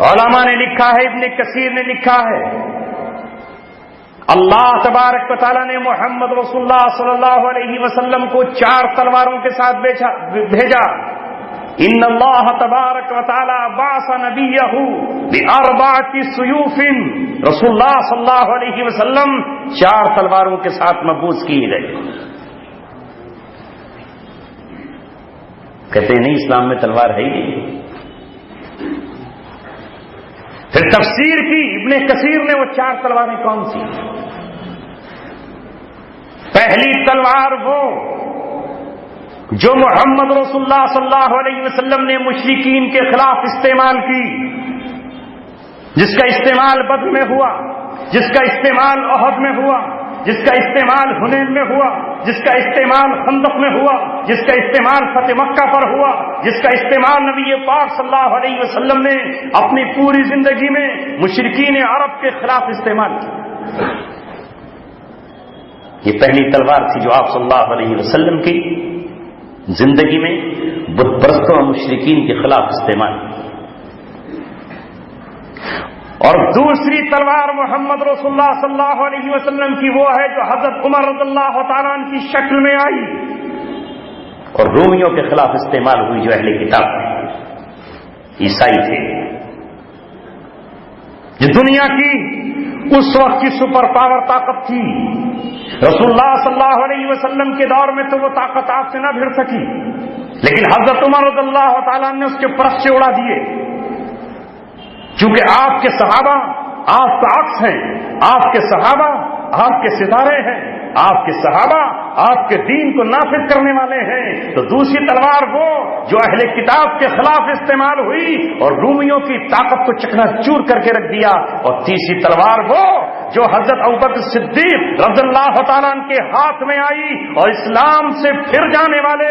علماء نے لکھا ہے، ابن کثیر نے لکھا ہے، اللہ تبارک و تعالیٰ نے محمد رسول اللہ صلی اللہ علیہ وسلم کو 4 تلواروں کے ساتھ بھیجا۔ ان اللہ تبارک و تعالیٰ بعث نبیہ ب4 سیوف، رسول اللہ صلی اللہ علیہ وسلم 4 تلواروں کے ساتھ مبعوث کیے گئے۔ کہتے ہیں نہیں، اسلام میں تلوار ہے ہی نہیں۔ پھر تفسیر کی ابن کثیر نے، وہ 4 تلواریں کون سی؟ پہلی تلوار وہ جو محمد رسول اللہ صلی اللہ علیہ وسلم نے مشرکین کے خلاف استعمال کی، جس کا استعمال بدر میں ہوا، جس کا استعمال احد میں ہوا، جس کا استعمال حنین میں ہوا، جس کا استعمال خندق میں ہوا، جس کا استعمال فتح مکہ پر ہوا، جس کا استعمال نبی پاک صلی اللہ علیہ وسلم نے اپنی پوری زندگی میں مشرکین عرب کے خلاف استعمال کی۔ یہ پہلی تلوار تھی جو آپ صلی اللہ علیہ وسلم کی زندگی میں بت پرستوں اور مشرکین کے خلاف استعمال کی۔ اور دوسری تلوار محمد رسول اللہ صلی اللہ علیہ وسلم کی وہ ہے جو حضرت عمر رضی اللہ تعالیٰ عنہ کی شکل میں آئی اور رومیوں کے خلاف استعمال ہوئی جو اہل کتاب تھے، عیسائی تھے، جو دنیا کی اس وقت کی سپر پاور طاقت تھی۔ رسول اللہ صلی اللہ علیہ وسلم کے دور میں تو وہ طاقت آپ سے نہ بھیڑ سکی، لیکن حضرت عمر رضی اللہ تعالیٰ نے اس کے پرچے اڑا دیے، چونکہ آپ کے صحابہ آپ کا عکس ہیں، آپ کے صحابہ آپ کے ستارے ہیں، آپ کے صحابہ آپ کے دین کو نافذ کرنے والے ہیں۔ تو دوسری تلوار وہ جو اہل کتاب کے خلاف استعمال ہوئی اور رومیوں کی طاقت کو چکنا چور کر کے رکھ دیا، اور تیسری تلوار وہ جو حضرت ابوبکر صدیق رضی اللہ تعالیٰ عنہ کے ہاتھ میں آئی اور اسلام سے پھر جانے والے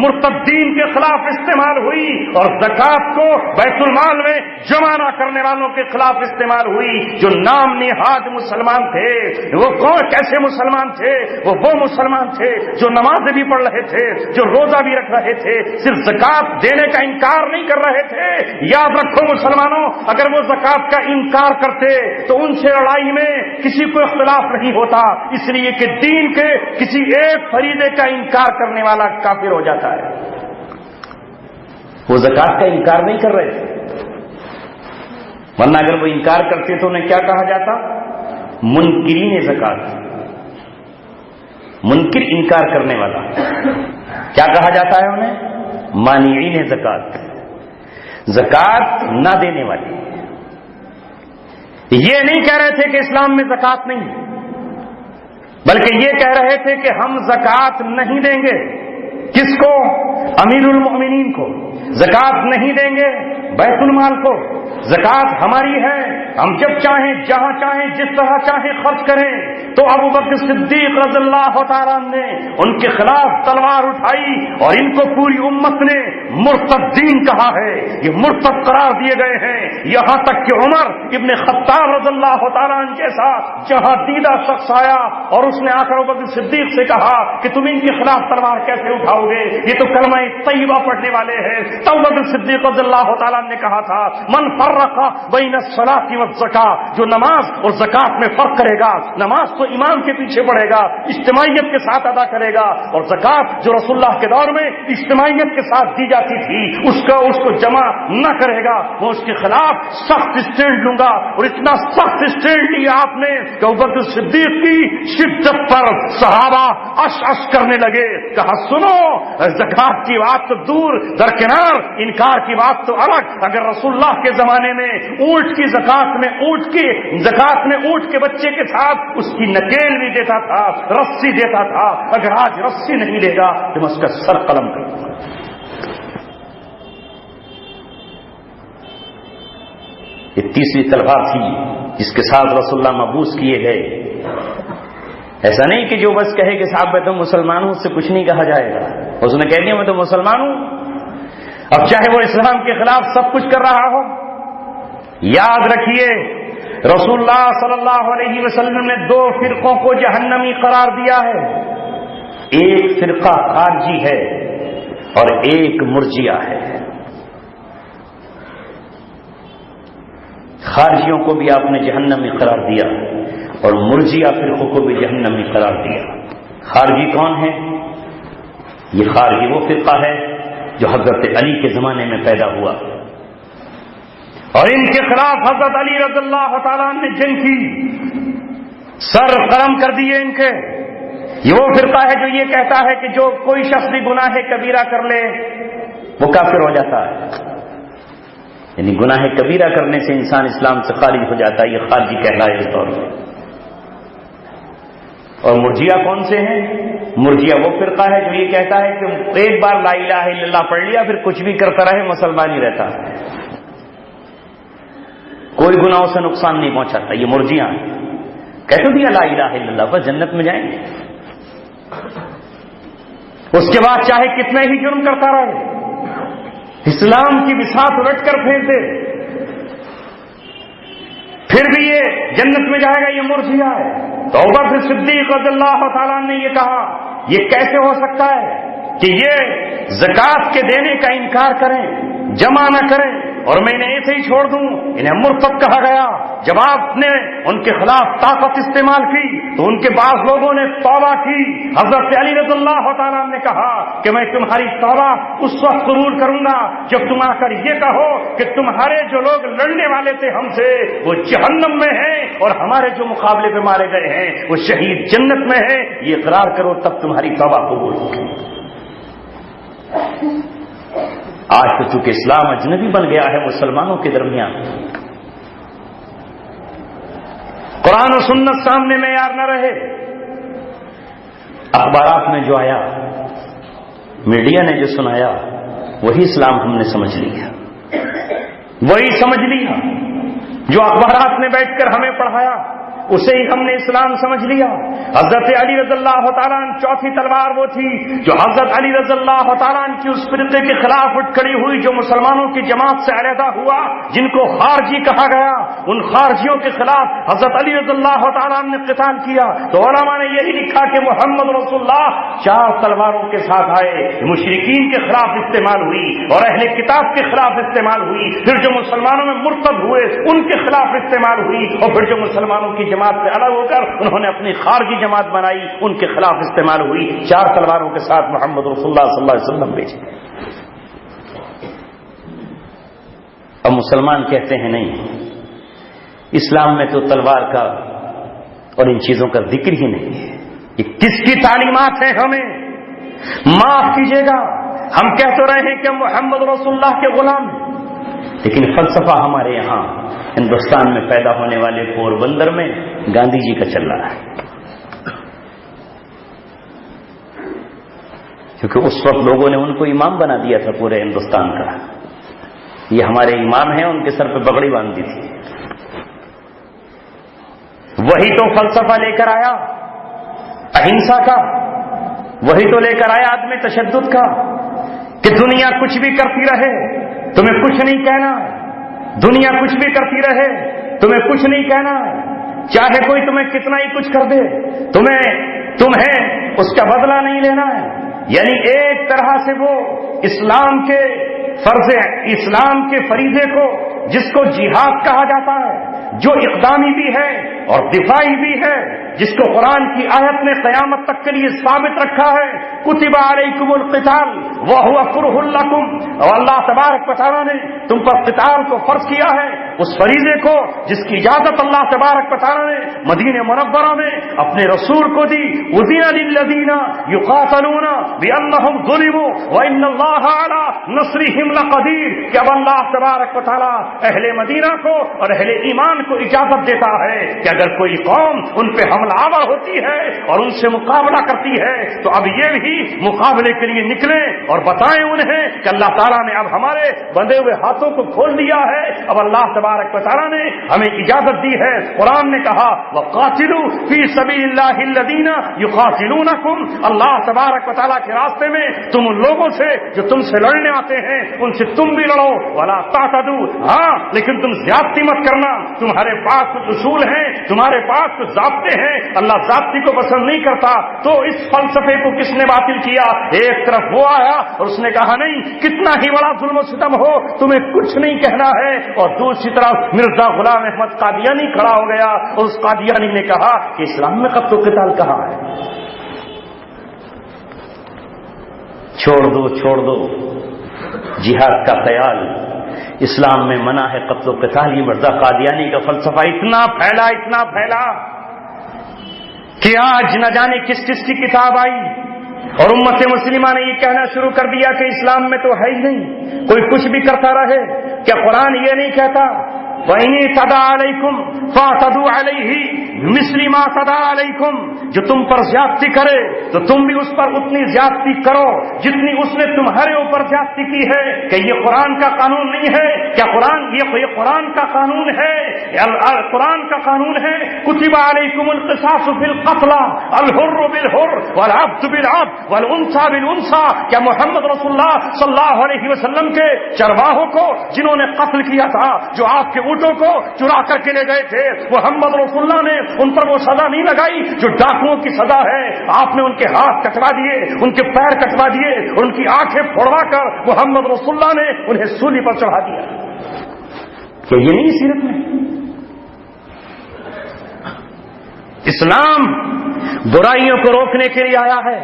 مرتدین کے خلاف استعمال ہوئی، اور زکوٰۃ کو بیت المال میں جمع نہ کرنے والوں کے خلاف استعمال ہوئی، جو نام نہاد مسلمان تھے۔ وہ کون کیسے مسلمان تھے؟ وہ مسلمان تھے جو نمازیں بھی پڑھ رہے تھے، جو روزہ بھی رکھ رہے تھے، صرف زکوٰۃ دینے کا انکار نہیں کر رہے تھے۔ یاد رکھو مسلمانوں، اگر وہ زکوٰۃ کا انکار کرتے تو ان سے لڑائی میں کسی کو اختلاف نہیں ہوتا، اس لیے کہ دین کے کسی ایک فریضے کا انکار کرنے والا کافر ہو جاتا ہے۔ وہ زکوٰۃ کا انکار نہیں کر رہے تھے، ورنہ اگر وہ انکار کرتے تو انہیں کیا کہا جاتا؟ منکرین زکوٰۃ، منکر انکار کرنے والا۔ کیا کہا جاتا ہے انہیں؟ مانعین زکوٰۃ، زکوٰۃ نہ دینے والے۔ یہ نہیں کہہ رہے تھے کہ اسلام میں زکوٰۃ نہیں، بلکہ یہ کہہ رہے تھے کہ ہم زکوٰۃ نہیں دیں گے۔ کس کو؟ امیر المؤمنین کو۔ زکوٰۃ نہیں دیں گے بیت المال کو۔ زکوٰۃ ہماری ہے، ہم جب چاہیں جہاں چاہیں جس طرح چاہیں خرچ کریں۔ تو ابوبکر صدیق رضی اللہ تعالیٰ نے ان کے خلاف تلوار اٹھائی اور ان کو پوری امت نے مرتدین کہا ہے، یہ مرتد قرار دیے گئے ہیں۔ یہاں تک کہ عمر ابن خطاب رضی اللہ تعالیٰ عنہ جیسا جہاں دیدہ شخص آیا اور اس نے آ کر ابوبکر صدیق سے کہا کہ تم ان کے خلاف تلوار کیسے اٹھاؤ گے، یہ تو کلمہ طیبہ پڑھنے والے ہیں۔ تو ابوبکر صدیق رضی اللہ تعالیٰ نے کہا تھا، من فرق بین الصلاۃ والزکاۃ، جو نماز اور زکوٰۃ میں فرق کرے گا، نماز تو امام کے پیچھے پڑھے گا، اجتماعیت کے ساتھ ادا کرے گا، اور زکوٰۃ جو رسول اللہ کے دور میں اجتماعیت کے ساتھ دی جاتی تھی اس کو جمع نہ کرے گا، وہ اس کے خلاف سخت اسٹینڈ لوں گا۔ اور اتنا سخت اسٹینڈ لیا آپ نے کہ ابوبکر صدیق کی شدت پر صحابہ اش اش کرنے لگے۔ کہا سنو، زکوٰۃ کی بات تو دور درکنار، انکار کی بات تو الگ۔ اگر رسول اللہ کے زمانے میں اونٹ کی زکوٰۃ میں اونٹ کے بچے کے ساتھ اس کی نکیل بھی دیتا تھا، رسی دیتا تھا، اگر آج رسی نہیں دے گا تو میں اس کا سر قلم کر دوں گا۔ یہ تیسری تلوار تھی جس کے ساتھ رسول اللہ مبعوث کیے گئے۔ ایسا نہیں کہ جو بس کہے کہ صاحب میں تو مسلمان ہوں، اس سے کچھ نہیں کہا جائے گا. اس نے کہہ دیا میں تو مسلمان ہوں، اب چاہے وہ اسلام کے خلاف سب کچھ کر رہا ہو. یاد رکھیے رسول اللہ صلی اللہ علیہ وسلم نے 2 فرقوں کو جہنمی قرار دیا ہے. ایک فرقہ خارجی ہے اور ایک مرجیہ ہے. خارجیوں کو بھی آپ نے جہنمی قرار دیا اور مرجیہ فرقوں کو بھی جہنمی قرار دیا. خارجی کون ہے؟ یہ خارجی وہ فرقہ ہے جو حضرت علی کے زمانے میں پیدا ہوا اور ان کے خلاف حضرت علی رضی اللہ تعالیٰ نے جنگ کی، سر قلم کر دیے ان کے. یہ وہ فرقہ ہے جو یہ کہتا ہے کہ جو کوئی شخص بھی گناہ کبیرہ کر لے وہ کافر ہو جاتا ہے. یعنی گناہ کبیرہ کرنے سے انسان اسلام سے خارج ہو جاتا ہے. یہ خارجی کہلائے اس طور پہ. اور مرجیہ کون سے ہیں؟ مرجیہ وہ فرقہ ہے جو یہ کہتا ہے کہ ایک بار لا الہ الا اللہ پڑھ لیا پھر کچھ بھی کرتا رہے مسلمان ہی رہتا، کوئی گناہوں سے نقصان نہیں پہنچاتا. یہ مرجیہ کہہ تو دیا لا الہ الا اللہ بس جنت میں جائیں گے. اس کے بعد چاہے کتنے ہی جرم کرتا رہے، اسلام کی بساط الٹ کر پھینک دے پھر بھی یہ جنت میں جائے گا. یہ مرجیہ ہے. تو ابو بکر صدیق رضی اللہ تعالیٰ نے یہ کہا یہ کیسے ہو سکتا ہے کہ یہ زکوٰۃ کے دینے کا انکار کریں، جمع نہ کریں اور میں انہیں ایسے ہی چھوڑ دوں. انہیں مرتد کہا گیا. جب آپ نے ان کے خلاف طاقت استعمال کی تو ان کے بعض لوگوں نے توبہ کی. حضرت علی رضی اللہ تعالیٰ نے کہا کہ میں تمہاری توبہ اس وقت قبول کروں گا جب تم آ کر یہ کہو کہ تمہارے جو لوگ لڑنے والے تھے ہم سے وہ جہنم میں ہیں اور ہمارے جو مقابلے پہ مارے گئے ہیں وہ شہید جنت میں ہیں. یہ اقرار کرو تب تمہاری توبہ قبول ہوگی. آج تو چونکہ اسلام اجنبی بن گیا ہے مسلمانوں کے درمیان، قرآن و سنت سامنے معیار نہ رہے. اخبارات میں جو آیا، میڈیا نے جو سنایا وہی اسلام ہم نے سمجھ لیا، وہی سمجھ لیا. جو اخبارات نے بیٹھ کر ہمیں پڑھایا اسے ہی ہم نے اسلام سمجھ لیا. حضرت علی رضی اللہ تعالیٰ عنہ چوتھی تلوار وہ تھی جو حضرت علی رضی اللہ تعالیٰ عنہ کی اس فرقے کے خلاف اٹھ کھڑی ہوئی جو مسلمانوں کی جماعت سے علیحدہ ہوا، جن کو خارجی کہا گیا. ان خارجیوں کے خلاف حضرت علی رضی اللہ تعالیٰ عنہ نے قتال کیا. تو علماء نے یہی لکھا کہ محمد رسول اللہ 4 تلواروں کے ساتھ آئے. مشرکین کے خلاف استعمال ہوئی اور اہل کتاب کے خلاف استعمال ہوئی، پھر جو مسلمانوں میں مرتد ہوئے ان کے خلاف استعمال ہوئی، اور پھر جو مسلمانوں کی جماعت سے الگ ہو کر انہوں نے اپنی خارجی جماعت بنائی ان کے خلاف استعمال ہوئی. 4 تلواروں کے ساتھ محمد رسول اللہ صلی اللہ علیہ وسلم بھیجے. اب مسلمان کہتے ہیں نہیں، اسلام میں تو تلوار کا اور ان چیزوں کا ذکر ہی نہیں ہے. یہ کس کی تعلیمات ہیں؟ ہمیں معاف کیجیے گا، ہم کہہ تو رہے ہیں کہ محمد رسول اللہ کے غلام ہیں، لیکن فلسفہ ہمارے یہاں ہندوستان میں پیدا ہونے والے پوربندر میں گاندھی جی کا چل رہا ہے. کیونکہ اس وقت لوگوں نے ان کو امام بنا دیا تھا پورے ہندوستان کا. یہ ہمارے امام ہیں، ان کے سر پہ پگڑی باندھ دی تھی. وہی تو فلسفہ لے کر آیا اہنسا کا، وہی تو لے کر آیا عدم تشدد کا کہ دنیا کچھ بھی کرتی رہے تمہیں کچھ نہیں کہنا ہے. دنیا کچھ بھی کرتی رہے تمہیں کچھ نہیں کہنا ہے. چاہے کوئی تمہیں کتنا ہی کچھ کر دے تمہیں اس کا بدلہ نہیں لینا ہے. یعنی ایک طرح سے وہ اسلام کے فرض، اسلام کے فریضے کو جس کو جہاد کہا جاتا ہے، جو اقدامی بھی ہے اور دفاعی بھی ہے، جس کو قرآن کی آیت نے قیامت تک کے لیے ثابت رکھا ہے، کتب علیکم القتال وہو کرہ لکم، اور اللہ تبارک و تعالیٰ نے تم پر قتال کو فرض کیا ہے، اس فریضے کو جس کی اجازت اللہ تبارک و تعالیٰ نے مدینہ منورہ میں اپنے رسول کو دی. اذن للذین یقاتلون بانہم ظلموا وان اللہ علی نصرہم لقدیر، کہ اب اللہ تبارک و تعالیٰ اہل مدینہ کو اور اہل ایمان کو اجازت دیتا ہے کہ اگر کوئی قوم ان پہ حملہ آور ہوتی ہے اور ان سے مقابلہ کرتی ہے تو اب یہ بھی مقابلے کے لیے نکلیں اور بتائیں انہیں کہ اللہ تعالیٰ نے اب ہمارے بندھے ہوئے ہاتھوں کو کھول دیا ہے. اب اللہ تبارک تبارک و تعالیٰ نے ہمیں اجازت دی ہے. قرآن نے کہا وَقَاتِلُوا فِي سَبِيلِ اللَّهِ الَّذِينَ يُقَاتِلُونَكُمْ، اللہ تبارک و تعالیٰ کے راستے میں تم ان لوگوں سے جو تم سے لڑنے آتے ہیں ان سے تم بھی لڑو. وَلَا تَعْتَدُوا، ہاں لیکن تم زیادتی مت کرنا. تمہارے پاس کچھ اصول ہیں، تمہارے پاس کچھ ضابطے ہیں، اللہ ضابطے کو پسند نہیں کرتا. تو اس فلسفے کو کس نے باطل کیا؟ ایک طرف وہ آیا اور اس نے کہا نہیں، کتنا ہی بڑا ظلم و ستم ہو تمہیں کچھ نہیں کہنا ہے. اور دوسری طرف مرزا غلام احمد قادیانی کھڑا ہو گیا اور اس قادیانی نے کہا کہ اسلام میں قتل و قتال کہاں ہے؟ چھوڑ دو جہاد کا خیال، اسلام میں منع ہے قتل و قتال. یہ مرزا قادیانی کا فلسفہ اتنا پھیلا کہ آج نہ جانے کس کس کی کتاب آئی اور امت مسلمہ نے یہ کہنا شروع کر دیا کہ اسلام میں تو ہے ہی نہیں، کوئی کچھ بھی کرتا رہے. کیا قرآن یہ نہیں کہتا وَإِنِ اعْتَدَىٰ عَلَيْكُمْ فَاعْتَدُوا عَلَيْهِ بِمِثْلِ مَا اعْتَدَىٰ عَلَيْكُمْ، جو تم پر زیادتی کرے تو تم بھی اس پر اتنی زیادتی کرو جتنی اس نے تمہارے اوپر زیادتی کی ہے. کہ یہ قرآن کا قانون نہیں ہے؟ کیا قرآن یہ قرآن کا قانون ہے؟ قرآن کا قانون ہے كُتِبَ عَلَيْكُمُ الْقِصَاصُ فِي الْقَتْلَى الْحُرُّ بِالْحُرِّ وَالْعَبْدُ بِالْعَبْدِ وَالْأُنثَىٰ بِالْأُنثَىٰ. کیا محمد رسول اللہ صلی اللہ علیہ وسلم کے چرواہوں کو جنہوں نے قتل کیا تھا، جو آپ کے اونٹوں کو چرا کر کے لے گئے تھے، محمد رسول اللہ نے ان پر وہ سزا نہیں لگائی جو ڈاکوؤں کی سزا ہے؟ آپ نے ان کے ہاتھ کٹوا دیے، ان کے پیر کٹوا دیے اور ان کی آنکھیں پھوڑوا کر محمد رسول اللہ نے انہیں سولی پر چڑھا دیا. کہ یہ نہیں سیرت میں؟ اسلام برائیوں کو روکنے کے لیے آیا ہے.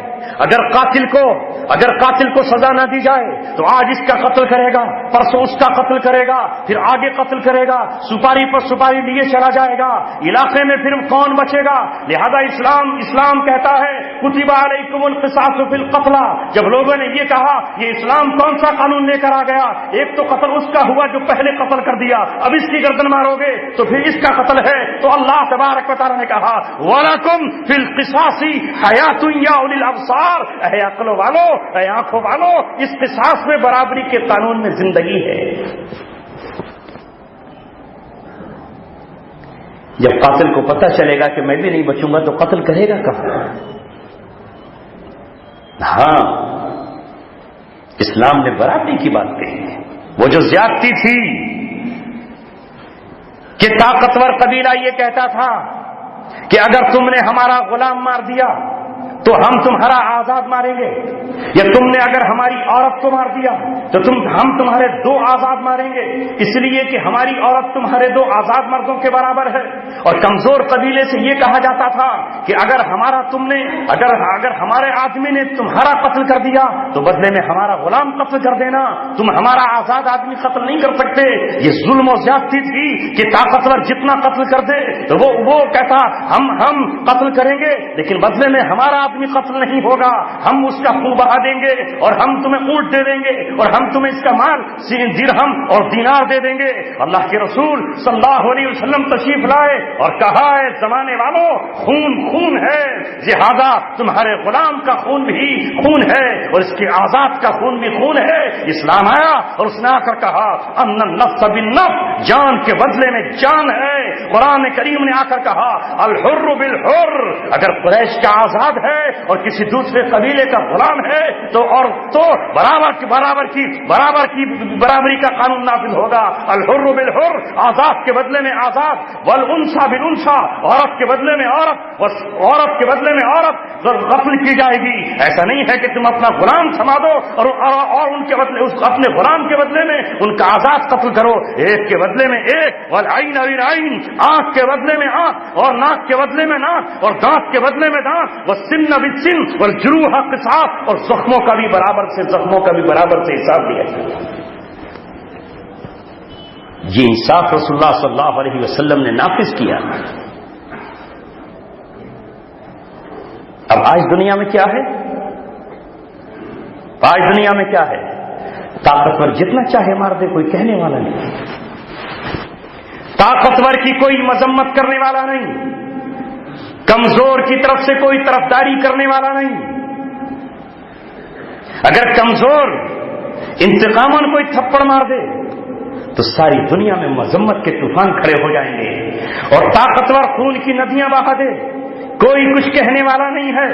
اگر قاتل کو سزا نہ دی جائے تو آج اس کا قتل کرے گا، پرسوں اس کا قتل کرے گا، پھر آگے قتل کرے گا، سپاری پر سپاری لیے چلا جائے گا، علاقے میں پھر کون بچے گا؟ لہذا اسلام کہتا ہے کتب علیکم القصاص فی القتلى. جب لوگوں نے یہ کہا یہ اسلام کون سا قانون لے کر آ گیا؟ ایک تو قتل اس کا ہوا جو پہلے قتل کر دیا، اب اس کی گردن مارو گے تو پھر اس کا قتل ہے. تو اللہ تبارک و تعالی نے کہا وَلَكُمْ فِي الْقِصَاصِ حَيَاةٌ يَا أُولِي الْأَبْصَارِ، اے عقل والو، اے آنکھوں والو، اس قصاص میں برابری کے قانون میں زندگی ہے. جب قاتل کو پتہ چلے گا کہ میں بھی نہیں بچوں گا تو قتل کرے گا کہاں؟ ہاں، اسلام نے برابری کی بات کہی ہے. وہ جو زیادتی تھی کہ طاقتور قبیلہ یہ کہتا تھا کہ اگر تم نے ہمارا غلام مار دیا تو ہم تمہارا آزاد ماریں گے، یا تم نے اگر ہماری عورت کو مار دیا تو ہم تمہارے 2 آزاد ماریں گے، اس لیے کہ ہماری عورت تمہارے 2 آزاد مردوں کے برابر ہے. اور کمزور قبیلے سے یہ کہا جاتا تھا کہ اگر ہمارے آدمی نے تمہارا قتل کر دیا تو بدلے میں ہمارا غلام قتل کر دینا، تم ہمارا آزاد آدمی قتل نہیں کر سکتے. یہ ظلم و زیادتی تھی کہ طاقتور جتنا قتل کر دے تو وہ کہتا ہم قتل کریں گے لیکن بدلے میں ہمارا آدمی قتل نہیں ہوگا، ہم اس کا خون بہا دیں گے اور ہم تمہیں اونٹ دے دیں گے اور ہم تمہیں اس کا مال درہم اور دینار دے دیں گے. اللہ کے رسول صلی اللہ علیہ وسلم تشریف لائے اور کہا ہے زمانے والوں خون ہے، لہذا تمہارے غلام کا خون بھی خون ہے اور اس کے آزاد کا خون بھی خون ہے. اسلام آیا اور اس نے آ کر کہا ان النفس بالنفس، جان کے بدلے میں جان ہے. قرآن کریم نے آ کر کہا الحر بالحر، اگر قریش کا آزاد ہے اور کسی دوسرے قبیلے کا غلام ہے تو برابری کا قانون نافذ ہوگا. الحر بالحر، آزاد کے بدلے میں آزاد، والانثى بالانثى، عورت کے بدلے میں عورت کے بدلے میں عورت قتل کی جائے گی. ایسا نہیں ہے کہ تم اپنا غلام تھما دو اور ان کے بدلے اپنے غلام کے بدلے میں ان کا آزاد قتل کرو. ایک کے بدلے میں ایک، والعین بالعین، آنکھ کے بدلے میں آنکھ اور ناک کے بدلے میں ناک اور دانت کے بدلے میں دانت، والسن بالسن والجروح قصاص، اور زخموں کا بھی برابر سے حساب لیا جائے. یہ انصاف رسول اللہ صلی اللہ علیہ وسلم نے نافذ کیا. اب آج دنیا میں کیا ہے؟ طاقتور جتنا چاہے مار دے، کوئی کہنے والا نہیں. طاقتور کی کوئی مذمت کرنے والا نہیں، کمزور کی طرف سے کوئی طرفداری کرنے والا نہیں. اگر کمزور انتقاماً کوئی تھپڑ مار دے تو ساری دنیا میں مذمت کے طوفان کھڑے ہو جائیں گے اور طاقتور خون کی ندیاں بہا دے، کوئی کچھ کہنے والا نہیں ہے،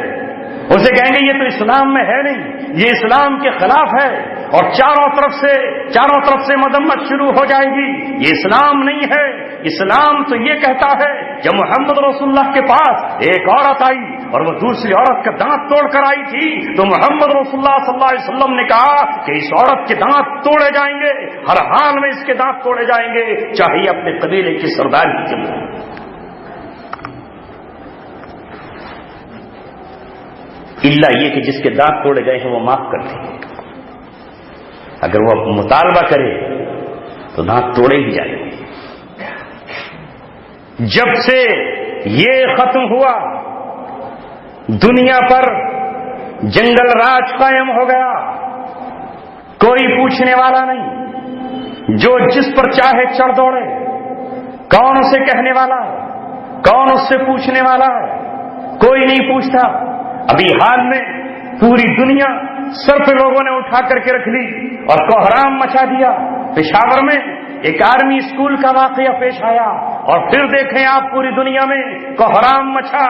اسے کہیں گے یہ تو اسلام میں ہے نہیں، یہ اسلام کے خلاف ہے، اور چاروں طرف سے مذمت شروع ہو جائے گی، یہ اسلام نہیں ہے۔ اسلام تو یہ کہتا ہے، جب محمد رسول اللہ کے پاس ایک عورت آئی اور وہ دوسری عورت کا دانت توڑ کر آئی تھی تو محمد رسول اللہ صلی اللہ علیہ وسلم نے کہا کہ اس عورت کے دانت توڑے جائیں گے، ہر حال میں اس کے دانت توڑے جائیں گے، چاہیے اپنے قبیلے کی سرداری کے لیے۔ اللہ یہ کہ جس کے دانت توڑے گئے ہیں وہ معاف کر دیں، اگر وہ مطالبہ کرے تو دانت توڑے ہی جائیں گے۔ جب سے یہ ختم ہوا دنیا پر جنگل راج قائم ہو گیا، کوئی پوچھنے والا نہیں، جو جس پر چاہے چڑھ دوڑے، کون اسے کہنے والا ہے، کون اس سے پوچھنے والا ہے، کوئی نہیں پوچھتا۔ ابھی حال میں پوری دنیا سر پہ لوگوں نے اٹھا کر کے رکھ لی اور کوہرام مچا دیا۔ پشاور میں ایک آرمی اسکول کا واقعہ پیش آیا اور پھر دیکھیں آپ پوری دنیا میں کوہرام مچا،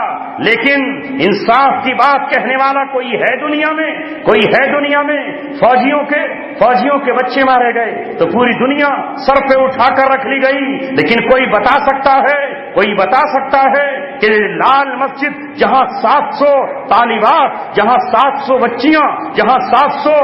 لیکن انصاف کی بات کہنے والا کوئی ہے دنیا میں؟ کوئی ہے دنیا میں؟ فوجیوں کے بچے مارے گئے تو پوری دنیا سر پہ اٹھا کر رکھ لی گئی، لیکن کوئی بتا سکتا ہے کہ لال مسجد جہاں 700 طالبات، جہاں 700 بچیاں، جہاں 700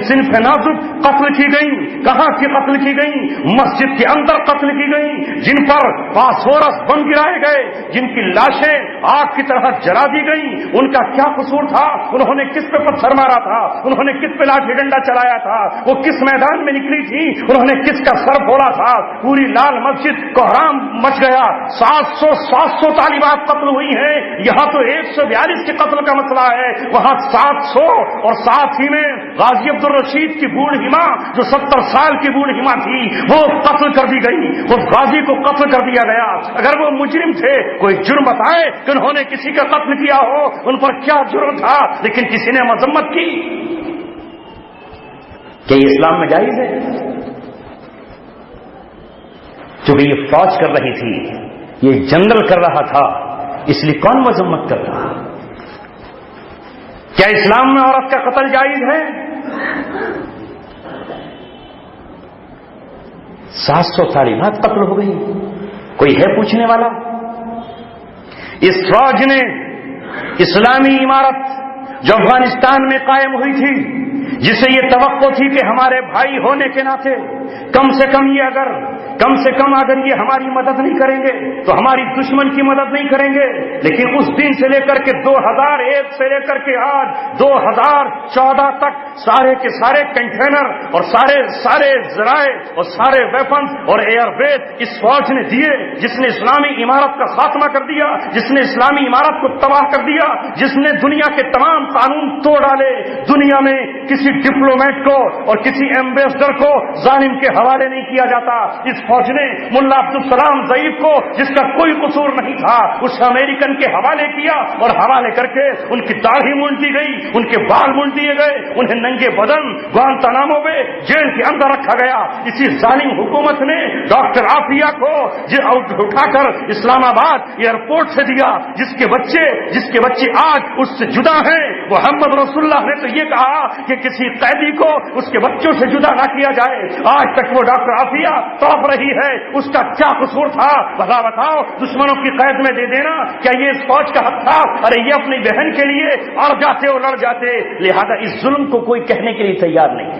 صنف نازک قتل کی گئیں، کہاں کی قتل کی گئیں؟ مسجد کے اندر قتل کی گئیں، جن پر فاسفورس بم گرائے گئے، جن کی لاشیں آگ کی طرح جلا دی گئیں۔ ان کا کیا قصور تھا؟ انہوں نے کس پہ پتھر مارا تھا؟ انہوں نے کس پہ لاٹھی ڈنڈا چلایا تھا؟ وہ کس میدان میں نکلی تھی؟ انہوں نے کس کا سر پھوڑا تھا؟ پوری لال مسجد کوہرام مچ گیا، 700 طالبات قتل ہوئی ہیں۔ یہاں تو 142 کے قتل کا مسئلہ ہے، وہاں 700، اور ساتھ ہی میں غازی عبدالرشید کی بوڑھی ماں جو 70 سال کی بوڑھی ماں تھی وہ قتل کر دی گئی، اس غازی کو قتل کر دیا گیا۔ اگر وہ مجرم تھے کوئی جرم بتائے کہ انہوں نے کسی کا قتل کیا ہو، ان پر کیا جرم تھا، لیکن کسی نے مذمت کی۔ کیا یہ اسلام میں جائز ہے؟ چونکہ یہ فوج کر رہی تھی، یہ جنرل کر رہا تھا، اس لیے کون مذمت کرتا؟ کیا اسلام میں عورت کا قتل جائز ہے؟ 700 طالبات قتل ہو گئی، کوئی ہے پوچھنے والا؟ اس فوج نے اسلامی عمارت جو افغانستان میں قائم ہوئی تھی، جسے یہ توقع تھی کہ ہمارے بھائی ہونے کے ناطے کم سے کم اگر یہ ہماری مدد نہیں کریں گے تو ہماری دشمن کی مدد نہیں کریں گے، لیکن اس دن سے لے کر کے 2001 سے لے کر کے آج 2014 تک سارے کے سارے کنٹینر اور سارے ذرائع اور سارے ویپنز اور ایئر بیس اس فوج نے دیے، جس نے اسلامی عمارت کا خاتمہ کر دیا، جس نے اسلامی عمارت کو تباہ کر دیا، جس نے دنیا کے تمام قانون توڑ ڈالے۔ دنیا میں کسی ڈپلومیٹ کو اور کسی ایمبیسڈر کو ظالم کے حوالے نہیں کیا جاتا۔ اس فوج نے ملا عبدالسلام ضعیف کو، جس کا کوئی قصور نہیں تھا، اس امریکن کے حوالے کیا اور حوالے کر کے ان کی داڑھی مونڈ دی گئی، ان کے بال مونڈ دیے گئے، انہیں ننگے بدن گوانتانامو میں جیل کے اندر رکھا گیا۔ اسی ظالم حکومت نے ڈاکٹر عافیہ کو اٹھا کر اسلام آباد ایئرپورٹ سے دیا، جس کے بچے آج اس سے جدا ہیں۔ محمد رسول اللہ نے تو یہ کہا کہ کسی قیدی کو اس کے بچوں سے جدا نہ کیا جائے۔ آج تک وہ ڈاکٹر عافیہ تڑپ رہی ہے، اس کا کیا قصور تھا؟ بتاؤ، دشمنوں کی قید میں دے دینا کیا یہ اس فوج کا حق تھا؟ ارے یہ اپنی بہن کے لیے اڑ جاتے اور لڑ جاتے، لہذا اس ظلم کو کوئی کہنے کے لیے تیار نہیں۔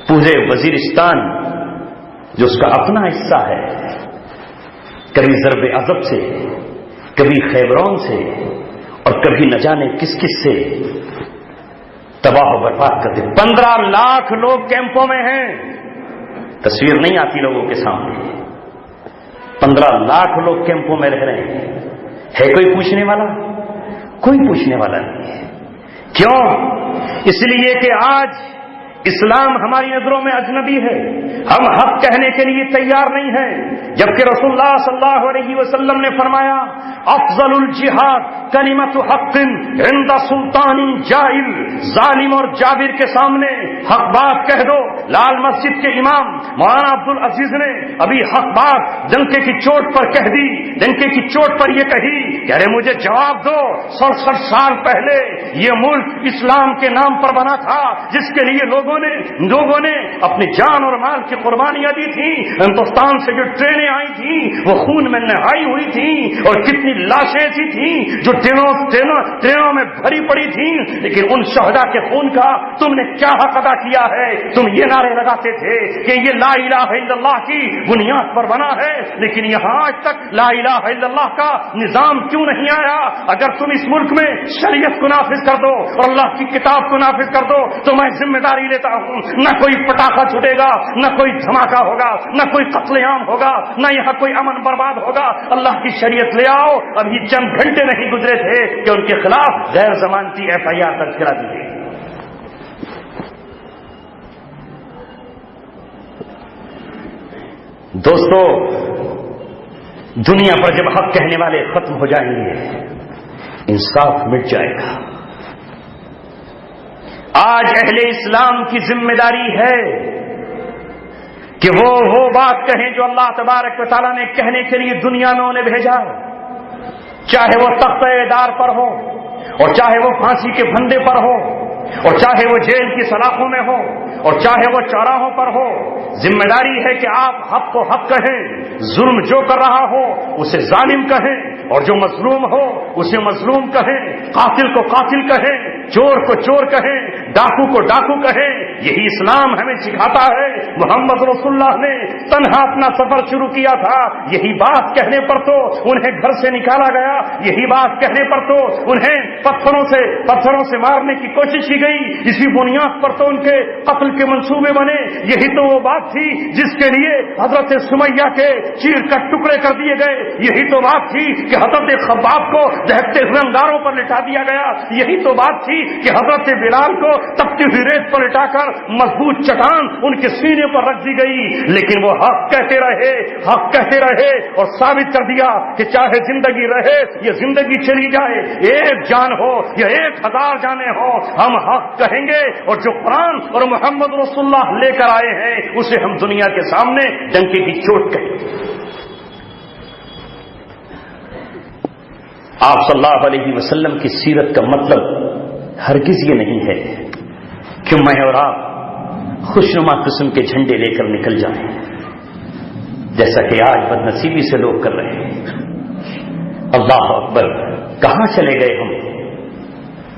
پورے وزیرستان جو اس کا اپنا حصہ ہے، کبھی ضرب عضب سے، کبھی خیبرون سے اور کبھی نہ جانے کس سے تباہ و برباد کر دے۔ 15 لاکھ لوگ کیمپوں میں ہیں، تصویر نہیں آتی لوگوں کے سامنے۔ 15 لاکھ لوگ کیمپوں میں رہ رہے ہیں، ہے کوئی پوچھنے والا؟ کوئی پوچھنے والا نہیں ہے۔ کیوں؟ اس لیے کہ آج اسلام ہماری نظروں میں اجنبی ہے، ہم حق کہنے کے لیے تیار نہیں ہیں، جبکہ رسول اللہ صلی اللہ علیہ وسلم نے فرمایا افضل الجہاد کلمۃ حق عند سلطان جائر، ظالم اور جابر کے سامنے حق بات کہہ دو۔ لال مسجد کے امام مولانا عبد العزیز نے ابھی حق بات ڈنکے کی چوٹ پر کہہ دی، ڈنکے کی چوٹ پر یہ کہی کہ ارے مجھے جواب دو، 67 سال پہلے یہ ملک اسلام کے نام پر بنا تھا، جس کے لیے لوگوں نے اپنی جان اور مال کی قربانیاں دی تھیں، ہندوستان سے جو ٹرینیں آئی تھیں وہ خون میں نہائی ہوئی تھیں، اور کتنی لاشیں ایسی تھیں جو ٹرینوں میں بھری پڑی تھیں، لیکن ان شہداء کے خون کا تم نے کیا حق ادا کیا ہے؟ تم یہ نعرے لگاتے تھے کہ یہ لا الہ الا اللہ کی بنیاد پر بنا ہے، لیکن یہاں آج تک لا الہ الا اللہ کا نظام کیوں نہیں آیا؟ اگر تم اس ملک میں شریعت کو نافذ کر دو اور اللہ کی کتاب کو نافذ کر دو تو میں ذمہ داری لیتا ہوں، نہ کوئی پٹاخہ چھوٹے گا، نہ کوئی دھماکہ ہوگا، نہ کوئی قتل عام ہوگا، نہ یہاں کوئی امن برباد ہوگا۔ اللہ کی شریعت لے آؤ۔ ابھی چند گھنٹے نہیں گزرے تھے کہ ان کے خلاف غیر ضمانتی FIR درج کرا دی گئی۔ دوستو، دنیا پر جب حق کہنے والے ختم ہو جائیں گے، انصاف مٹ جائے گا۔ آج اہل اسلام کی ذمہ داری ہے کہ وہ بات کہیں جو اللہ تبارک و تعالیٰ نے کہنے کے لیے دنیا میں انہیں بھیجا، چاہے وہ تختہ دار پر ہو، اور چاہے وہ پھانسی کے پھندے پر ہو، اور چاہے وہ جیل کی سلاخوں میں ہو، اور چاہے وہ چوراہوں پر ہو۔ ذمہ داری ہے کہ آپ حق کو حق کہیں، ظلم جو کر رہا ہو اسے ظالم کہیں، اور جو مظلوم ہو اسے مظلوم کہیں، قاتل کو قاتل کہیں، چور کو چور کہیں، ڈاکو کو ڈاکو کہیں۔ یہی اسلام ہمیں سکھاتا ہے۔ محمد رسول اللہ نے تنہا اپنا سفر شروع کیا تھا، یہی بات کہنے پر تو انہیں گھر سے نکالا گیا، یہی بات کہنے پر تو انہیں پتھروں سے مارنے کی کوشش کی گئی، اسی بنیاد پر تو ان کے قتل کے منصوبے بنے۔ یہی تو وہ بات تھی جس کے لیے حضرت سمیہ کے چیر کر ٹکڑے کر دیے گئے، یہی تو بات تھی کہ حضرت خباب کو دہتے ہوئے انگاروں پر لٹا دیا گیا، یہی تو بات تھی کہ حضرت بلال کو تپتی ہوئی ریت پر لٹا کر مضبوط چٹان ان کے سینے پر رکھ دی گئی۔ لیکن وہ حق کہتے رہے اور ثابت کر دیا کہ چاہے زندگی رہے یا زندگی چلی جائے، ایک جان ہو یا 1000 جانیں ہو، ہم حق کہیں گے، اور جو قرآن اور محمد رسول اللہ لے کر آئے ہیں اسے ہم دنیا کے سامنے ڈنکے کی چوٹ کہیں۔ آپ صلی اللہ علیہ وسلم کی سیرت کا مطلب ہرگز یہ نہیں ہے کہ میں اور آپ خوشنما قسم کے جھنڈے لے کر نکل جائیں، جیسا کہ آج بد نصیبی سے لوگ کر رہے ہیں۔ اللہ اکبر، کہاں چلے گئے ہم؟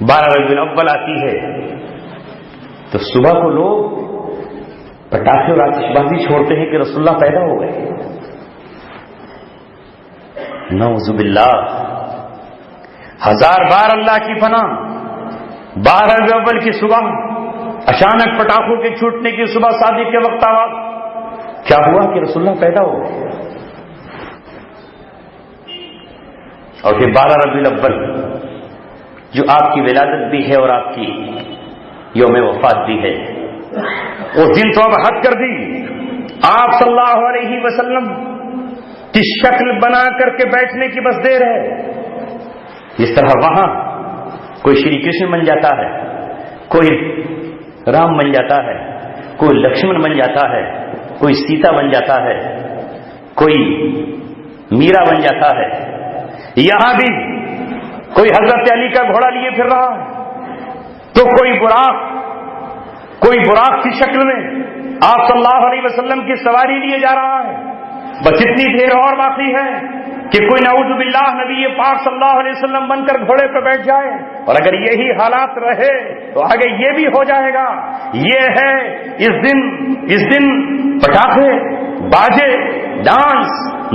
12 ربیع الاول آتی ہے تو صبح کو لوگ پٹاخے اور آتش بازی چھوڑتے ہیں کہ رسول اللہ پیدا ہو گئے۔ نعوذ باللہ، 1000 بار اللہ کی پناہ۔ 12 ربیع الاول کی صبح اچانک پٹاخوں کے چھوٹنے کی صبح شادی کے وقت آواز، کیا ہوا کہ رسول اللہ پیدا ہو گئے؟ اور پھر 12 ربیع الاول جو آپ کی ولادت بھی ہے اور آپ کی یوم وفات بھی ہے، وہ دن تو اب حد کر دی۔ آپ صلی اللہ علیہ وسلم کی شکل بنا کر کے بیٹھنے کی بس دیر ہے۔ جس طرح وہاں کوئی شری کرشن بن جاتا ہے، کوئی رام بن جاتا ہے، کوئی لکشمن بن جاتا ہے، کوئی سیتا بن جاتا ہے، کوئی میرا بن جاتا ہے، یہاں بھی کوئی حضرت علی کا گھوڑا لیے پھر رہا ہے، تو کوئی براق کی شکل میں آپ صلی اللہ علیہ وسلم کی سواری لیے جا رہا ہے۔ بس اتنی دیر اور باقی ہے کہ کوئی نعوذ باللہ نبی پاک صلی اللہ علیہ وسلم بن کر گھوڑے پہ بیٹھ جائے، اور اگر یہی حالات رہے تو آگے یہ بھی ہو جائے گا۔ یہ ہے اس دن پٹاخے، باجے، ڈانس،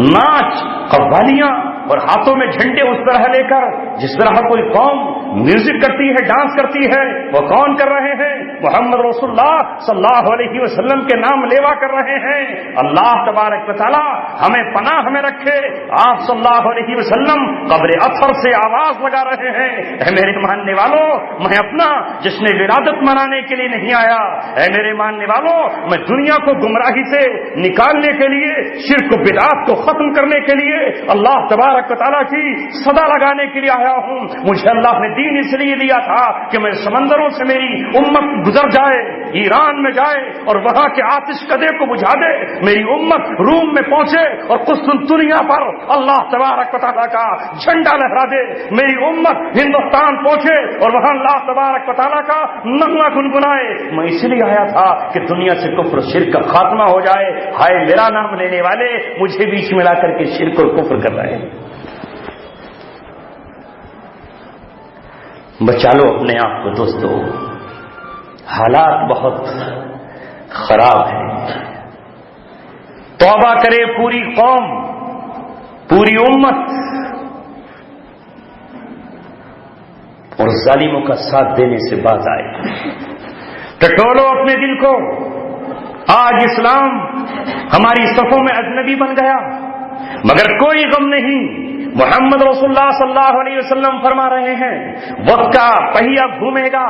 ناچ، قوالیاں اور ہاتھوں میں جھنڈے اس طرح لے کر جس طرح کوئی قوم میوزک کرتی ہے، ڈانس کرتی ہے، وہ کون کر رہے ہیں؟ محمد رسول اللہ صلی اللہ علیہ وسلم کے نام لیوا کر رہے ہیں۔ اللہ تبارک و تعالی ہمیں پناہ میں رکھے۔ آپ صلی اللہ علیہ وسلم قبر اطہر سے آواز لگا رہے ہیں، اے میرے ماننے والوں، میں اپنا جشن ولادت منانے کے لیے نہیں آیا، اے میرے ماننے والوں، میں دنیا کو گمراہی سے نکالنے کے لیے، شرک و بدعات کو ختم کرنے کے لیے، اللہ تبارک و تعالیٰ کی صدا لگانے کے لیے آیا ہوں۔ مجھے اللہ نے دین اس لیے دیا تھا کہ میں سمندروں سے میری امت گزر جائے، ایران میں جائے اور وہاں کے آتش کدے کو بجھا دے، میری امت روم میں پہنچے اور قسطنطنیہ پر اللہ تبارک و تعالیٰ کا جھنڈا لہرا دے، میری امت ہندوستان پہنچے اور وہاں اللہ تبارک و تعالیٰ کا نغمہ گنگنائے۔ میں اس لیے آیا تھا کہ دنیا سے کفر شرک کا خاتمہ ہو جائے۔ ہائے میرا نام لینے والے مجھے بیچ میں لا کر کے شرک اور کفر کر رہے ہیں۔ بچا لو اپنے آپ کو دوستو، حالات بہت خراب ہیں۔ توبہ کرے پوری قوم، پوری امت، اور ظالموں کا ساتھ دینے سے باز آئے۔ ٹٹولو اپنے دل کو۔ آج اسلام ہماری صفوں میں اجنبی بن گیا، مگر کوئی غم نہیں۔ محمد رسول اللہ صلی اللہ علیہ وسلم فرما رہے ہیں، وقت کا پہیہ گھومے گا،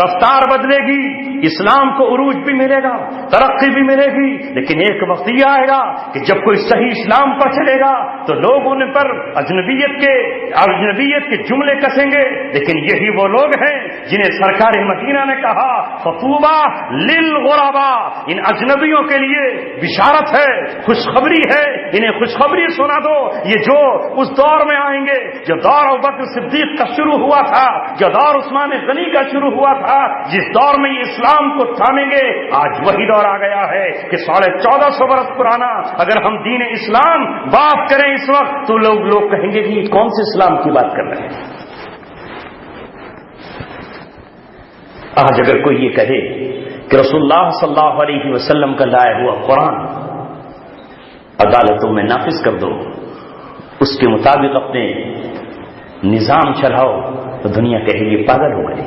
رفتار بدلے گی، اسلام کو عروج بھی ملے گا، ترقی بھی ملے گی، لیکن ایک وقت یہ آئے گا کہ جب کوئی صحیح اسلام پر چلے گا تو لوگ ان پر اجنبیت کے جملے کسیں گے، لیکن یہی وہ لوگ ہیں جنہیں سرکار مدینہ نے کہا فطوبى للغرباء، ان اجنبیوں کے لیے بشارت ہے، خوشخبری ہے، انہیں خوشخبری سنا دو۔ یہ جو اس دور میں آئیں گے جو دور ابوبکر صدیق کا شروع ہوا تھا، جو دور عثمان غنی کا شروع ہوا تھا، جس دور میں یہ اسلام کو تھامیں گے، آج وہی دور آ گیا ہے کہ 1450 برس پرانا اگر ہم دین اسلام بات کریں اس وقت تو لوگ کہیں گے کہ کون سے اسلام کی بات کر رہے ہیں۔ آج اگر کوئی یہ کہے کہ رسول اللہ صلی اللہ علیہ وسلم کا لایا ہوا قرآن عدالتوں میں نافذ کر دو، اس کے مطابق اپنے نظام چلاؤ، تو دنیا کہے گی پاگل ہو گئے،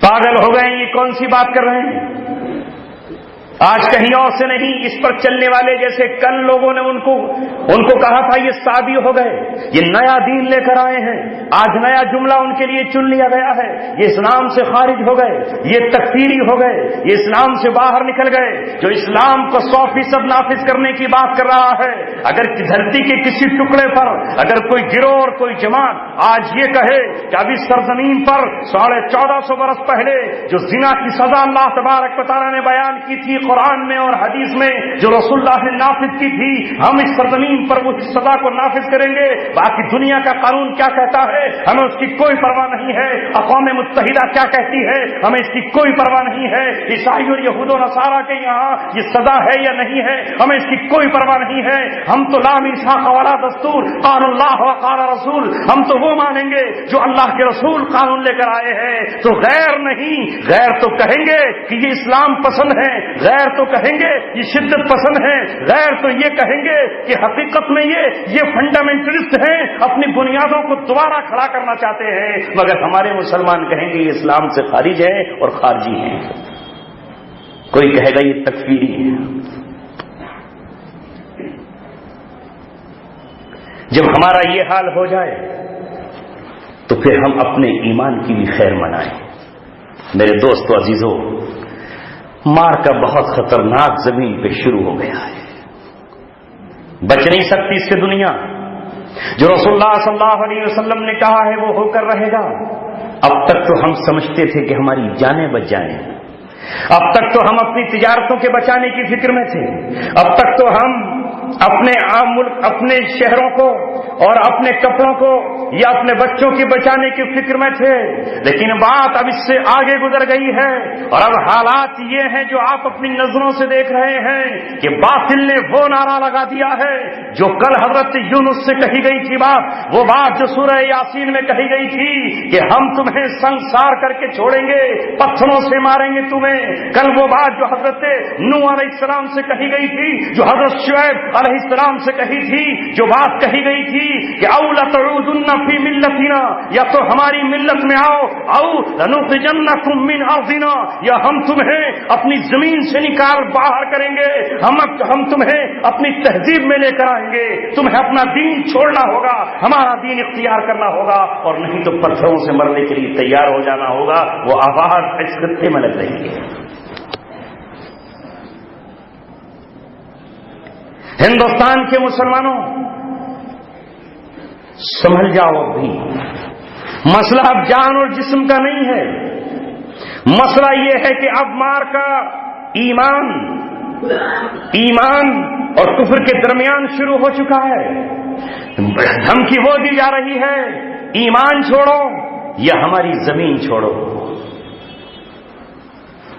پاگل ہو گئے، یہ کون سی بات کر رہے ہیں؟ آج کہیں اور سے نہیں، اس پر چلنے والے جیسے کل لوگوں نے ان کو کہا تھا یہ سابی ہو گئے، یہ نیا دین لے کر آئے ہیں، آج نیا جملہ ان کے لیے چن لیا گیا ہے، یہ اسلام سے خارج ہو گئے، یہ تکفیری ہو گئے، یہ اسلام سے باہر نکل گئے۔ جو اسلام کو 100% نافذ کرنے کی بات کر رہا ہے، اگر دھرتی کے کسی ٹکڑے پر اگر کوئی گروہ اور کوئی جماعت آج یہ کہے کہ اب اس سرزمین پر 1450 برس پہلے جو زنا کی سزا اللہ تبارک و تعالیٰ نے بیان کی تھی قرآن میں اور حدیث میں، جو رسول اللہ نے نافذ کی تھی، ہم اس سرزمین پر اس سزا کو نافذ کریں گے، باقی دنیا کا قانون کیا کہتا ہے ہمیں اس کی کوئی پرواہ نہیں ہے، اقوام متحدہ کیا کہتی ہے ہمیں اس کی کوئی پرواہ نہیں ہے، عیسائی اور یہود و نصارہ کے یہاں یہ سزا ہے یا نہیں ہے ہمیں اس کی کوئی پرواہ نہیں ہے، ہم تو لا میثاق ولا دستور قال اللہ وقال رسول، ہم تو وہ مانیں گے جو اللہ کے رسول قانون لے کر آئے ہیں، تو غیر نہیں، غیر تو کہیں گے کہ یہ اسلام پسند ہے، غیر تو کہیں گے یہ شدت پسند ہیں، غیر تو یہ کہیں گے کہ حقیقت میں یہ فنڈامنٹلسٹ ہیں، اپنی بنیادوں کو دوبارہ کھڑا کرنا چاہتے ہیں، مگر ہمارے مسلمان کہیں گے یہ اسلام سے خارج ہے اور خارجی ہیں، کوئی کہے گا یہ تکفیری ہے۔ جب ہمارا یہ حال ہو جائے تو پھر ہم اپنے ایمان کی بھی خیر منائیں۔ میرے دوستو عزیزو، مار کا بہت خطرناک زمین پہ شروع ہو گیا ہے، بچ نہیں سکتی اس سے دنیا۔ جو رسول اللہ صلی اللہ علیہ وسلم نے کہا ہے وہ ہو کر رہے گا۔ اب تک تو ہم سمجھتے تھے کہ ہماری جانیں بچ جائیں، اب تک تو ہم اپنی تجارتوں کے بچانے کی فکر میں تھے، اب تک تو ہم اپنے عام ملک، اپنے شہروں کو اور اپنے کپڑوں کو یا اپنے بچوں کی بچانے کی فکر میں تھے، لیکن بات اب اس سے آگے گزر گئی ہے، اور اب حالات یہ ہیں جو آپ اپنی نظروں سے دیکھ رہے ہیں کہ باطل نے وہ نعرہ لگا دیا ہے جو کل حضرت یونس سے کہی گئی تھی بات، وہ بات جو سورہ یاسین میں کہی گئی تھی کہ ہم تمہیں سنسار کر کے چھوڑیں گے، پتھروں سے ماریں گے تمہیں، کل وہ بات جو حضرت نوح علیہ السلام سے کہی گئی تھی، جو حضرت شعیب علیہ السلام سے کہی تھی، جو بات کہی گئی تھی کہ او لتعودن فی ملتنا، یا تو ہماری ملت میں آؤ، او لنخرجنکم من ارضنا، یا ہم تمہیں اپنی زمین سے نکال باہر کریں گے، ہم تمہیں اپنی تہذیب میں لے کر آئیں گے، تمہیں اپنا دین چھوڑنا ہوگا، ہمارا دین اختیار کرنا ہوگا، اور نہیں تو پتھروں سے مرنے کے لیے تیار ہو جانا ہوگا۔ وہ آواز اس خطے میں لگ رہی ہے۔ ہندوستان کے مسلمانوں سمجھ جاؤ، ابھی مسئلہ اب جان اور جسم کا نہیں ہے، مسئلہ یہ ہے کہ اب مار کا ایمان اور کفر کے درمیان شروع ہو چکا ہے۔ دھمکی وہ دی جا رہی ہے، ایمان چھوڑو یا ہماری زمین چھوڑو،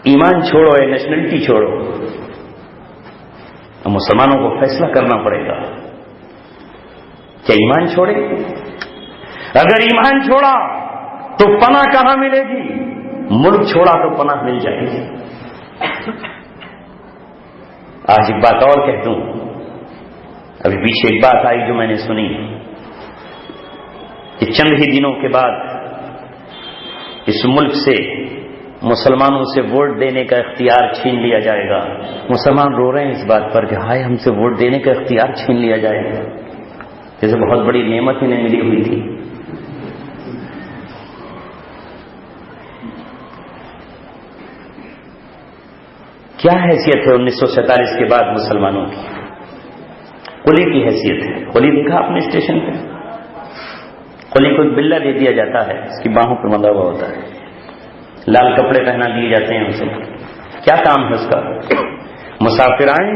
ایمان چھوڑو یا نیشنلٹی چھوڑو۔ مسلمانوں کو فیصلہ کرنا پڑے گا، کیا ایمان چھوڑے؟ اگر ایمان چھوڑا تو پناہ کہاں ملے گی؟ ملک چھوڑا تو پناہ مل جائے گی۔ آج ایک بات اور کہہ دوں، ابھی پیچھے ایک بات آئی جو میں نے سنی کہ چند ہی دنوں کے بعد اس ملک سے مسلمانوں سے ووٹ دینے کا اختیار چھین لیا جائے گا۔ مسلمان رو رہے ہیں اس بات پر کہ ہائے ہم سے ووٹ دینے کا اختیار چھین لیا جائے گا، جیسے بہت بڑی نعمت انہیں ملی ہوئی تھی۔ کیا حیثیت ہے 1947 کے بعد مسلمانوں کی؟ قلی کی حیثیت ہے۔ قلی دیکھا آپ نے اسٹیشن پہ؟ قلی کو بلہ دے دیا جاتا ہے، اس کی باہوں پر بندھا ہوا ہوتا ہے، لال کپڑے پہنا دیے جاتے ہیں اسے۔ کیا کام ہے اس کا؟ مسافر آئیں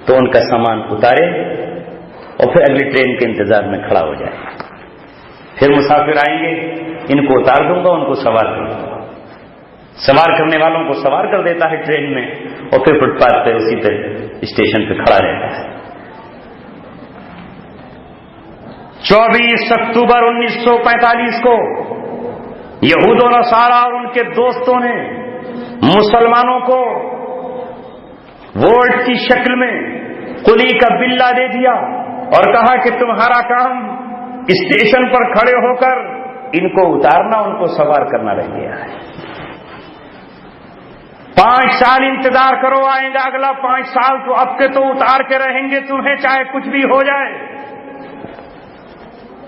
تو ان کا سامان اتارے اور پھر اگلی ٹرین کے انتظار میں کھڑا ہو جائے۔ پھر مسافر آئیں گے، ان کو اتار دوں گا، ان کو سوار کر دوں گا، سوار کرنے والوں کو سوار کر دیتا ہے ٹرین میں، اور پھر فٹ پاتھ پہ اسی پہ اسٹیشن پہ کھڑا رہتا ہے۔ 24 اکتوبر 1945 کو یہود و نصارا اور ان کے دوستوں نے مسلمانوں کو ووٹ کی شکل میں قلی کا بلہ دے دیا اور کہا کہ تمہارا کام اسٹیشن پر کھڑے ہو کر ان کو اتارنا، ان کو سوار کرنا رہ گیا ہے۔ 5 سال انتظار کرو، آئیں گا اگلا 5 سال تو اب کے تو اتار کے رہیں گے تمہیں، چاہے کچھ بھی ہو جائے۔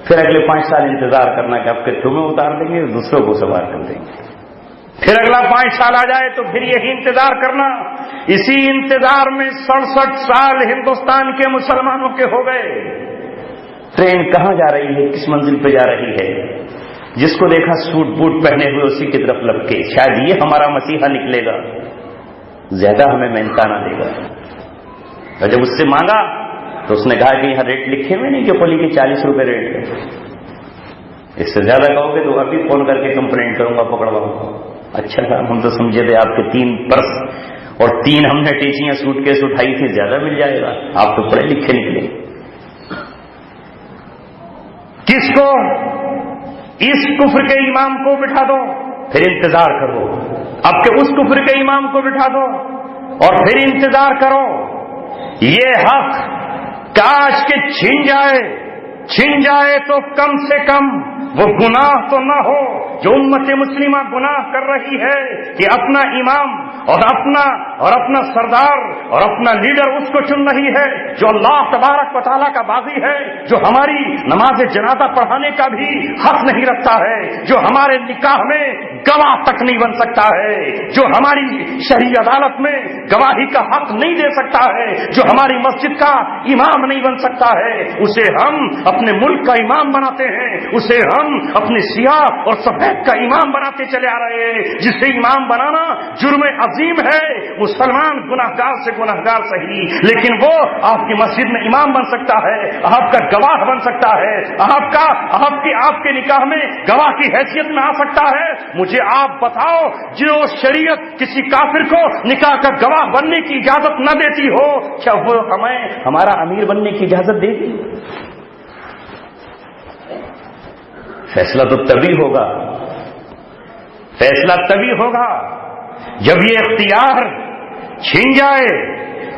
پھر اگلے 5 سال انتظار کرنا کہ اب کے تمہیں اتار دیں گے، دوسروں کو سوار کر دیں گے۔ پھر اگلا 5 سال آ جائے تو پھر یہی انتظار کرنا۔ اسی انتظار میں 67 سال ہندوستان کے مسلمانوں کے ہو گئے۔ ٹرین کہاں جا رہی ہے، کس منزل پہ جا رہی ہے؟ جس کو دیکھا سوٹ بوٹ پہنے ہوئے اسی کی طرف لپکے، شاید یہ ہمارا مسیحا نکلے گا، زیادہ ہمیں مہنتانا دے گا۔ اور جب اس سے مانگا تو اس نے کہا کہ یہاں ریٹ لکھے ہوئے نہیں کہ قلی کے 40 روپے ریٹ ہے، اس سے زیادہ کہو گے تو ابھی فون کر کے کمپلینٹ کروں گا، پکڑواؤں گا۔ اچھا صاحب ہم تو سمجھے تھے آپ کے 3 پرس اور 3 ہم نے ٹیچیاں سوٹ کیس اٹھائی تھی، زیادہ مل جائے گا، آپ تو پڑھے لکھے نکلے۔ کس کو؟ اس کفر کے امام کو بٹھا دو، پھر انتظار کرو، اب کہ اس کفر کے امام کو بٹھا دو اور پھر انتظار کرو۔ یہ حق کاش کہ چھن جائے تو کم سے کم وہ گناہ تو نہ ہو جو امت مسلمہ گناہ کر رہی ہے کہ اپنا امام اور اپنا سردار اور اپنا لیڈر اس کو چن رہی ہے جو اللہ تبارک و تعالیٰ کا باغی ہے، جو ہماری نماز جنازہ پڑھانے کا بھی حق نہیں رکھتا ہے، جو ہمارے نکاح میں گواہ تک نہیں بن سکتا ہے، جو ہماری شرعی عدالت میں گواہی کا حق نہیں دے سکتا ہے، جو ہماری مسجد کا امام نہیں بن سکتا ہے، اسے ہم اپنے ملک کا امام بناتے ہیں، اسے ہم اپنے سیاہ اور سفید کا امام بناتے چلے آ رہے ہیں، جسے امام بنانا جرم عظیم ہے۔ مسلمان گناہگار سے گناہگار صحیح، لیکن وہ آپ کی مسجد میں امام بن سکتا ہے، آپ کا گواہ بن سکتا ہے، آپ کے نکاح میں گواہ کی حیثیت میں آ سکتا ہے۔ مجھے آپ بتاؤ، جو شریعت کسی کافر کو نکاح کا گواہ بننے کی اجازت نہ دیتی ہو، کیا وہ ہمیں ہمارا امیر بننے کی اجازت دے گی؟ فیصلہ تو تبھی ہوگا جب یہ اختیار چھن جائے،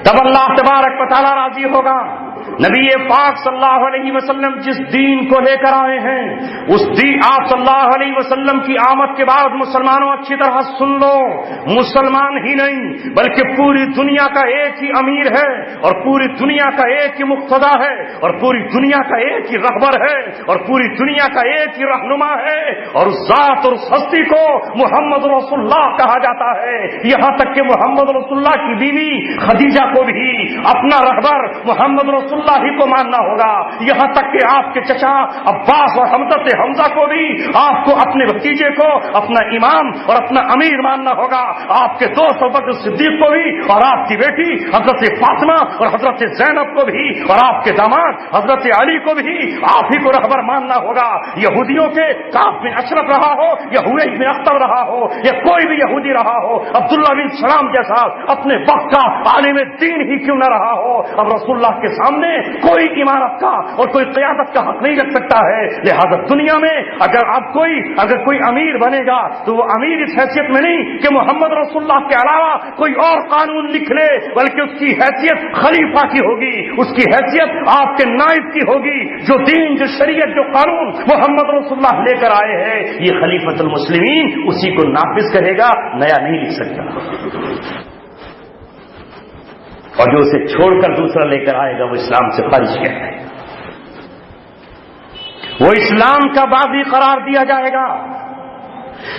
تب اللہ تبارک و تعالیٰ راضی ہوگا۔ نبی پاک صلی اللہ علیہ وسلم جس دین کو لے کر آئے ہیں، اس دین آپ صلی اللہ علیہ وسلم کی آمد کے بعد مسلمانوں اچھی طرح سن لو، مسلمان ہی نہیں بلکہ پوری دنیا کا ایک ہی امیر ہے، اور پوری دنیا کا ایک ہی مقتدا ہے، اور پوری دنیا کا ایک ہی رہبر ہے، اور پوری دنیا کا ایک ہی رہنما ہے، اور اس ذات اور اس ہستی کو محمد رسول اللہ کہا جاتا ہے۔ یہاں تک کہ محمد رسول اللہ کی بیوی خدیجہ کو بھی اپنا رہبر محمد رسول اللہ ہی کو ماننا ہوگا، یہاں تک کہ آپ کے چچا عباس اور حمزہ کو بھی آپ کو اپنے بھتیجے کو اپنا امام اور اپنا امیر ماننا ہوگا، آپ کے دوست ابوبکر صدیق کو بھی، اور آپ کی بیٹی حضرت فاطمہ اور حضرت زینب کو بھی، اور آپ کے داماد حضرت علی کو بھی آپ ہی کو رہبر ماننا ہوگا۔ یہودیوں کے کعب بن اشرف رہا ہو یا حویج بن اختر رہا ہو یا کوئی بھی یہودی رہا ہو، عبداللہ بن سلام جیسا اپنے وقت کا عالم دین ہی کیوں نہ رہا ہو، اب رسول اللہ کے سامنے کوئی امارت کا اور کوئی قیادت کا حق نہیں رکھ سکتا ہے۔ لہذا دنیا میں اگر کوئی امیر بنے گا تو وہ امیر اس حیثیت میں نہیں کہ محمد رسول اللہ کے علاوہ کوئی اور قانون لکھ لے، بلکہ اس کی حیثیت خلیفہ کی ہوگی، اس کی حیثیت آپ کے نائب کی ہوگی۔ جو دین، جو شریعت، جو قانون محمد رسول اللہ لے کر آئے ہیں، یہ خلیفۃ المسلمین اسی کو نافذ کرے گا، نیا نہیں لکھ سکتا، اور جو اسے چھوڑ کر دوسرا لے کر آئے گا وہ اسلام سے خارج کہتا ہے، وہ اسلام کا باغی قرار دیا جائے گا۔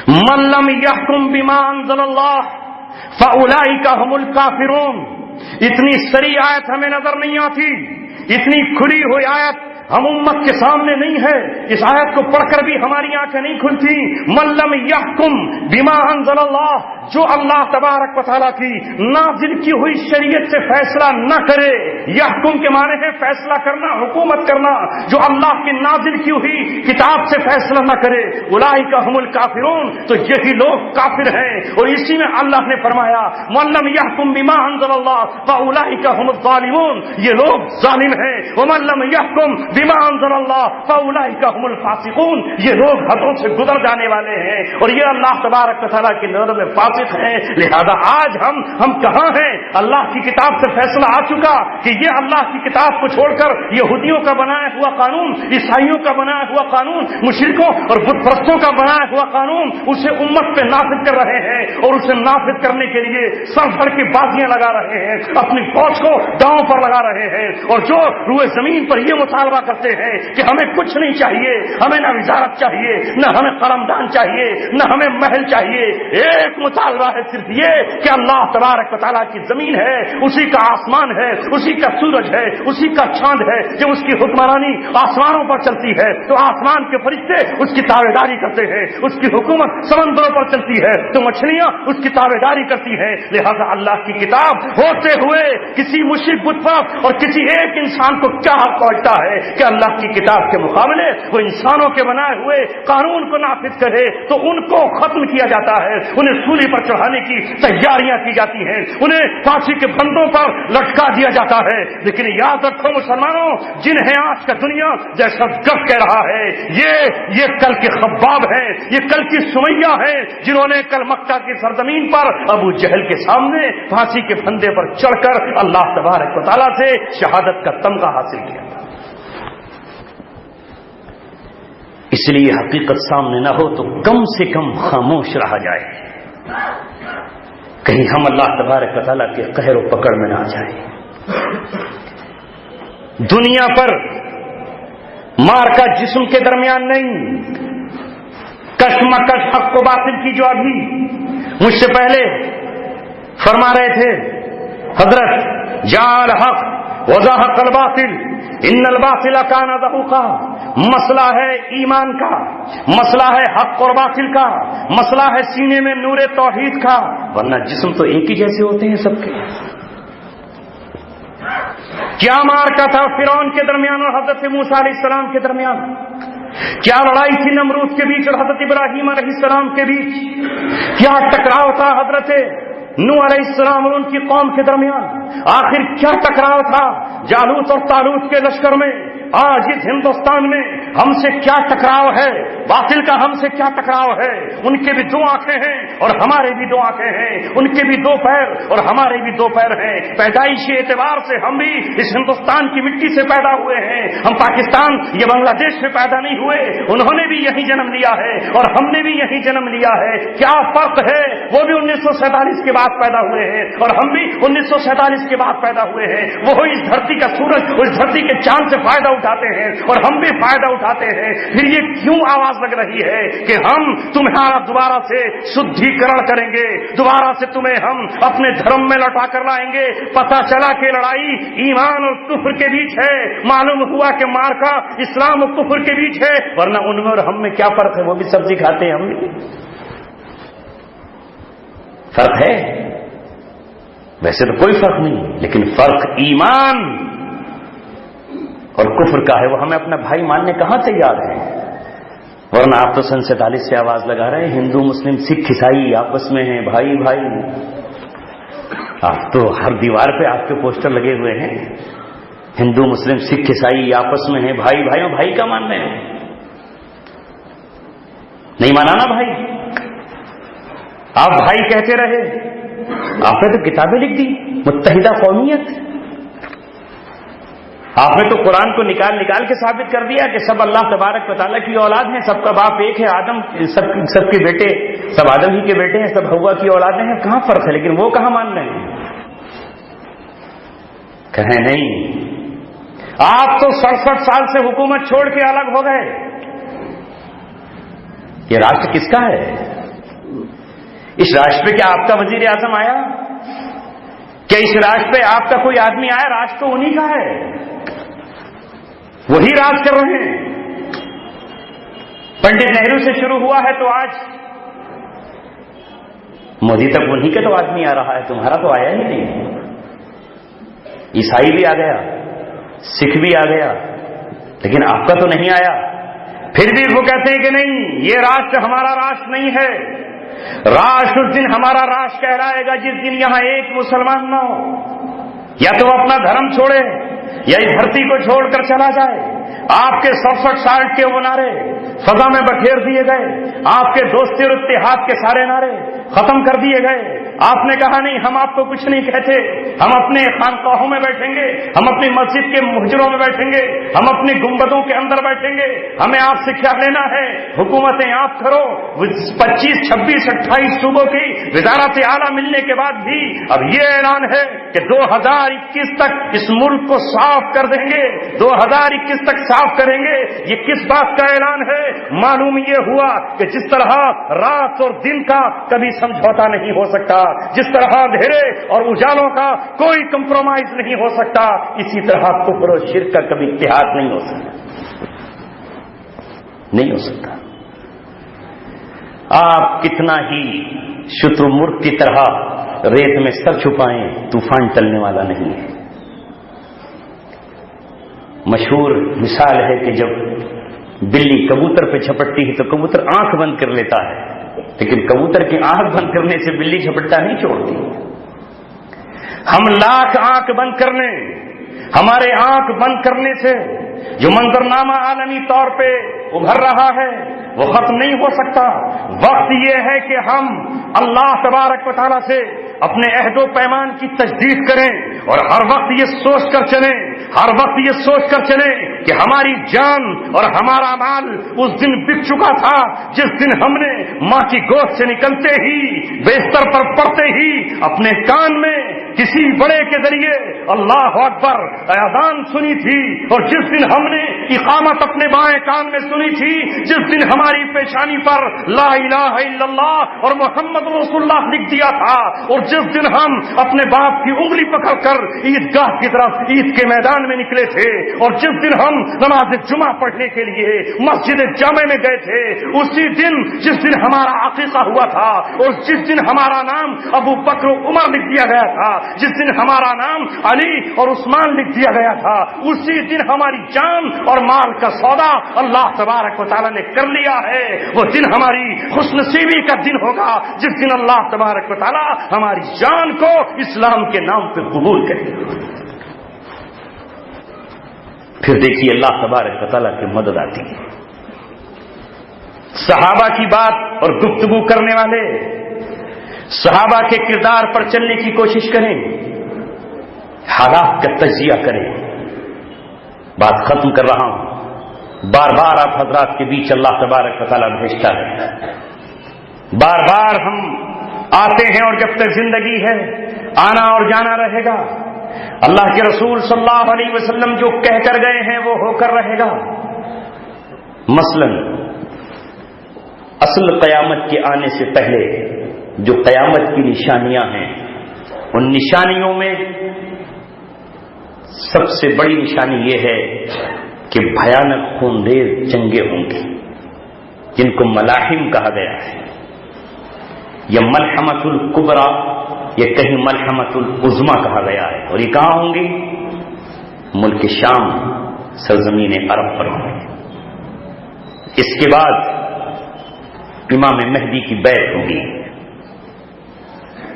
من لم يحكم بما انزل الله فاولئك هم الكافرون۔ اتنی سری آیت ہمیں نظر نہیں آتی، اتنی کھلی ہوئی آیت ہم امت کے سامنے نہیں ہے، اس آیت کو پڑھ کر بھی ہماری آنکھیں نہیں کھلتی۔ من لم يحكم بما انزل الله، جو اللہ تبارک و تعالیٰ کی نازل کی ہوئی شریعت سے فیصلہ نہ کرے، یحکم کے معنی ہے فیصلہ کرنا، حکومت کرنا، جو اللہ کی نازل کی ہوئی کتاب سے فیصلہ نہ کرے، اولئک هم الکافرون، تو یہی لوگ کافر ہیں۔ اور اسی میں اللہ نے فرمایا من لم يحكم بما انزل الله فاولئک هم الظالمون، یہ لوگ ظالم ہیں۔ ومن لم يحكم بما انزل الله فاولئک هم الفاسقون، یہ لوگ حدوں سے گزر جانے والے ہیں، اور یہ اللہ تبارک و تعالیٰ کی نظر میں فاسق ہیں۔ لہذا آج ہم کہاں ہیں؟ اللہ کی کتاب سے فیصلہ آ چکا کہ یہ اللہ کی کتاب کو چھوڑ کر یہودیوں کا بنایا ہوا قانون، عیسائیوں کا بنایا ہوا قانون، مشرکوں اور بت پرستوں کا بنایا ہوا قانون اسے امت پہ نافذ کر رہے ہیں، اور اسے نافذ کرنے کے لیے سر پھڑ کے بازیاں لگا رہے ہیں، اپنی فوج کو داؤں پر لگا رہے ہیں، اور جو روئے زمین پر یہ مطالبہ کرتے ہیں کہ ہمیں کچھ نہیں چاہیے، ہمیں نہ وزارت چاہیے، نہ ہمیں قلمدان چاہیے، نہ ہمیں محل چاہیے، ایک مطالبہ ہے صرف یہ کہ اللہ تبارک و تعالیٰ کی زمین ہے، اسی کا آسمان ہے، اسی کا سورج ہے، اسی کا چاند ہے، جب اس کی حکمرانی آسمانوں پر چلتی ہے تو آسمان کے فرشتے اس کی تابعداری کرتے ہیں، اس کی حکومت سمندروں پر چلتی ہے تو مچھلیاں اس کی تابعداری کرتی ہیں۔ لہذا اللہ کی کتاب ہوتے ہوئے کسی مشرک بت پرست اور کسی ایک انسان کو کیا حق پہنچتا ہے کہ اللہ کی کتاب کے مقابلے وہ انسانوں کے بنائے ہوئے قانون کو نافذ کرے، تو ان کو ختم کیا جاتا ہے، انہیں سولی پر چڑھانے کی تیاریاں کی جاتی ہیں، انہیں پھانسی کے پھندوں پر لٹکا دیا جاتا ہے۔ لیکن یاد رکھو مسلمانوں، جنہیں آج کا دنیا جیسا گپ کہہ رہا ہے، یہ کل کے خباب ہیں، یہ کل کی سمیہ ہیں، جنہوں نے کل مکہ کی سرزمین پر ابو جہل کے سامنے پھانسی کے پھندے پر چڑھ کر اللہ تبارک و تعالیٰ سے شہادت کا تمغہ حاصل کیا تھا۔ اس لیے حقیقت سامنے نہ ہو تو کم سے کم خاموش رہا جائے، کہیں ہم اللہ تبارک و تعالیٰ کے قہر و پکڑ میں نہ آ جائیں۔ دنیا پر مارکا جسم کے درمیان نہیں، کشمکش حق و باطل کی جو ابھی مجھ سے پہلے فرما رہے تھے حضرت، جعل حق وزاحق الباطل ان الباطل کان زہوقا، مسئلہ ہے ایمان کا، مسئلہ ہے حق اور باطل کا، مسئلہ ہے سینے میں نور توحید کا، ورنہ جسم تو ایک ہی جیسے ہوتے ہیں سب کے۔ کیا مارکا تھا فرعون کے درمیان اور حضرت موسیٰ علیہ السلام کے درمیان؟ کیا لڑائی تھی نمرود کے بیچ اور حضرت ابراہیم علیہ السلام کے بیچ؟ کیا ٹکراؤ تھا حضرت نوح علیہ السلام اور ان کی قوم کے درمیان؟ آخر کیا ٹکراؤ تھا جالوت اور طالوت کے لشکر میں؟ آج اس ہندوستان میں ہم سے کیا ٹکراؤ ہے، باطل کا ہم سے کیا ٹکراؤ ہے۔ ان کے بھی دو آنکھیں ہیں اور ہمارے بھی دو آنکھیں ہیں، ان کے بھی دو پیر اور ہمارے بھی دو پیر ہیں۔ پیدائشی اعتبار سے ہم بھی اس ہندوستان کی مٹی سے پیدا ہوئے ہیں، ہم پاکستان یا بنگلہ دیش سے پیدا نہیں ہوئے، انہوں نے بھی یہی جنم لیا ہے اور ہم نے بھی یہی جنم لیا ہے۔ کیا فرق ہے؟ وہ بھی 1947 کے بعد پیدا ہوئے ہیں اور ہم بھی 1947 کے بعد پیدا ہوئے ہیں۔ وہ اس دھرتی کا سورج، اس دھرتی کے چاند سے فائدہ اٹھاتے ہیں اور ہم بھی فائدہ اٹھاتے ہیں۔ پھر یہ کیوں آواز لگ رہی ہے کہ ہم تمہارا دوبارہ سے شدھیکرن کریں گے، دوبارہ سے تمہیں ہم اپنے دھرم میں لوٹا کر لائیں گے؟ پتہ چلا کہ لڑائی ایمان اور کفر کے بیچ ہے، معلوم ہوا کہ مارکا اسلام اور کفر کے بیچ ہے، ورنہ ان میں اور ہم میں کیا فرق ہے؟ وہ بھی سبزی کھاتے ہیں، ہم بھی فرق ہے؟ ویسے تو کوئی فرق نہیں، لیکن فرق ایمان اور کفر کا ہے۔ وہ ہمیں اپنا بھائی ماننے کہاں تیار ہیں؟ ورنہ آپ تو سن 47 سے آواز لگا رہے ہیں ہندو مسلم سکھ عیسائی آپس میں ہیں، بھائی بھائی۔ آپ تو ہر دیوار پہ آپ کے پوسٹر لگے ہوئے ہیں، ہندو مسلم سکھ عیسائی آپس میں ہیں، بھائی بھائیوں۔ بھائی کا ماننا ہے؟ نہیں مانا نا بھائی؟ آپ بھائی کہتے رہے، آپ نے تو کتابیں لکھ دی، متحدہ قومیت۔ آپ نے تو قرآن کو نکال نکال کے ثابت کر دیا کہ سب اللہ تبارک و تعالیٰ کی اولاد ہیں، سب کا باپ ایک ہے، آدم سب کے بیٹے، سب آدم ہی کے بیٹے ہیں، سب حوا کی اولادیں ہیں۔ کہاں فرق ہے؟ لیکن وہ کہاں مان رہے ہیں؟ کہیں نہیں، آپ تو 67 سال سے حکومت چھوڑ کے الگ ہو گئے۔ یہ راشٹر کس کا ہے؟ اس راشٹر پہ کیا آپ کا وزیر اعظم آیا؟ کیا اس راشٹر پہ آپ کا کوئی آدمی آیا؟ راج تو انہی کا ہے، وہی راج کر رہے ہیں۔ پنڈت نہرو سے شروع ہوا ہے تو آج مودی تک انہی کا تو آدمی آ رہا ہے، تمہارا تو آیا ہی نہیں۔ عیسائی بھی آ گیا، سکھ بھی آ گیا، لیکن آپ کا تو نہیں آیا۔ پھر بھی وہ کہتے ہیں کہ نہیں، یہ راشٹر ہمارا راشٹر نہیں ہے۔ راشٹر اس دن ہمارا راشٹر کہلائے گا جس دن یہاں ایک مسلمان نہ ہو، یا تو اپنا دھرم چھوڑے یا اس دھرتی کو چھوڑ کر چلا جائے۔ آپ کے 67 سال کے وہ نعرے فضا میں بکھیر دیے گئے، آپ کے دوستی اور اتحاد کے سارے نعرے ختم کر دیے گئے۔ آپ نے کہا نہیں، ہم آپ کو کچھ نہیں کہتے، ہم اپنے خانقاہوں میں بیٹھیں گے، ہم اپنی مسجد کے حجروں میں بیٹھیں گے، ہم اپنی گنبدوں کے اندر بیٹھیں گے، ہمیں آپ سے کیا لینا ہے؟ حکومتیں آپ کرو۔ 25، 26، 28 صوبوں کی وزارت اعلیٰ ملنے کے بعد بھی اب یہ اعلان ہے کہ 2021 تک اس ملک کو صاف کر دیں گے، 2021 تک صاف کریں گے۔ یہ کس بات کا اعلان ہے؟ معلوم یہ ہوا کہ جس طرح رات اور دن کا کبھی سمجھوتا نہیں ہو سکتا، جس طرح اندھیرے اور اجالوں کا کوئی کمپرومائز نہیں ہو سکتا، اسی طرح کفر و شرک کا کبھی اتحاد نہیں ہو سکتا، نہیں ہو سکتا۔ آپ کتنا ہی شتر مرغ کی طرح ریت میں سر چھپائیں، طوفان ٹلنے والا نہیں ہے۔ مشہور مثال ہے کہ جب بلی کبوتر پہ جھپٹتی ہے تو کبوتر آنکھ بند کر لیتا ہے، لیکن کبوتر کی آنکھ بند کرنے سے بلی جھپٹتا نہیں چھوڑتی۔ ہم لاکھ آنکھ بند کرنے، ہمارے آنکھ بند کرنے سے جو منظرنامہ عالمی طور پہ ابھر رہا ہے وہ ختم نہیں ہو سکتا۔ وقت یہ ہے کہ ہم اللہ تبارک و تعالیٰ سے اپنے عہد و پیمان کی تجدید کریں اور ہر وقت یہ سوچ کر چلیں، ہر وقت یہ سوچ کر چلیں کہ ہماری جان اور ہمارا مال اس دن بک چکا تھا جس دن ہم نے ماں کی گود سے نکلتے ہی، بستر پر پڑتے ہی اپنے کان میں کسی بڑے کے ذریعے اللہ اکبر اذان سنی تھی، اور جس دن ہم نے اقامت اپنے بائیں کان میں سنی تھی، جس دن ہماری پیشانی پر لا الہ الا اللہ اور محمد رسول اللہ لکھ دیا تھا، اور جس دن ہم اپنے باپ کی انگلی پکڑ کر عیدگاہ کی طرف عید کے میدان میں نکلے تھے، اور جس دن ہم نماز جمعہ پڑھنے کے لیے مسجد جامع میں گئے تھے، اسی دن جس دن ہمارا عقیقہ ہوا تھا، اور جس دن ہمارا نام ابو بکر و عمر لکھ دیا گیا تھا، جس دن ہمارا نام علی اور عثمان لکھ دیا گیا تھا، اسی دن ہماری جان اور مال کا سودا اللہ تبارک و تعالیٰ نے کر لیا ہے۔ وہ دن ہماری خوش نصیبی کا دن ہوگا جس دن اللہ تبارک و تعالیٰ ہماری جان کو اسلام کے نام پہ قبول کرے گا۔ پھر دیکھیے اللہ تبارک و تعالیٰ کی مدد آتی ہے. صحابہ کی بات اور گفتگو کرنے والے صحابہ کے کردار پر چلنے کی کوشش کریں، حالات کا تجزیہ کریں. بات ختم کر رہا ہوں. بار بار آپ حضرات کے بیچ اللہ تبارک و تعالیٰ بھیجتا ہے، بار بار ہم آتے ہیں، اور جب تک زندگی ہے آنا اور جانا رہے گا. اللہ کے رسول صلی اللہ علیہ وسلم جو کہہ کر گئے ہیں وہ ہو کر رہے گا. مثلا اصل قیامت کے آنے سے پہلے جو قیامت کی نشانیاں ہیں، ان نشانیوں میں سب سے بڑی نشانی یہ ہے کہ بھیانک خونریز جنگیں ہوں گی، جن کو ملاحم کہا گیا ہے، یا ملحمۃ الکبریٰ یا کہیں ملحمۃ العظمیٰ کہا گیا ہے. اور یہ کہاں ہوں گی؟ ملک شام، سرزمین عرب پر ہوں گی. اس کے بعد امام مہدی کی بیعت ہوگی.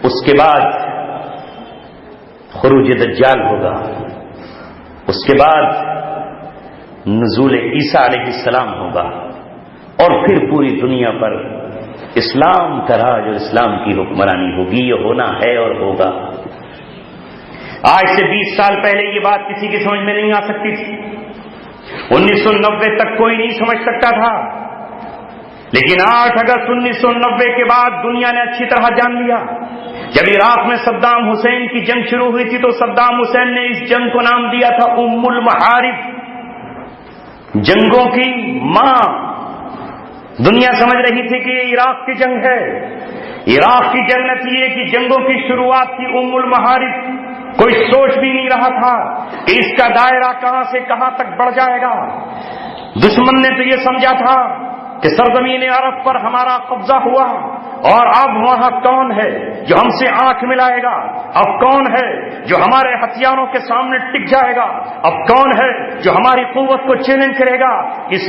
اس کے بعد خروج دجال ہوگا. اس کے بعد نزول عیسیٰ علیہ السلام ہوگا، اور پھر پوری دنیا پر اسلام کا راج اور اسلام کی حکمرانی ہوگی. یہ ہونا ہے اور ہوگا. آج سے 20 سال پہلے یہ بات کسی کی سمجھ میں نہیں آ سکتی تھی. 1990 تک کوئی نہیں سمجھ سکتا تھا، لیکن 8 اگست 1990 کے بعد دنیا نے اچھی طرح جان لیا. جب عراق میں صدام حسین کی جنگ شروع ہوئی تھی تو صدام حسین نے اس جنگ کو نام دیا تھا ام المحارب، جنگوں کی ماں. دنیا سمجھ رہی تھی کہ یہ عراق کی جنگ ہے. عراق کی جنگ نہ تھی، کہ جنگوں کی شروعات کی ام المحارب. کوئی سوچ بھی نہیں رہا تھا کہ اس کا دائرہ کہاں سے کہاں تک بڑھ جائے گا. دشمن نے تو یہ سمجھا تھا کہ سرزمین عرب پر ہمارا قبضہ ہوا، اور اب وہاں کون ہے جو ہم سے آنکھ ملائے گا؟ اب کون ہے جو ہمارے ہتھیاروں کے سامنے ٹک جائے گا؟ اب کون ہے جو ہماری قوت کو چیلنج کرے گا؟ اس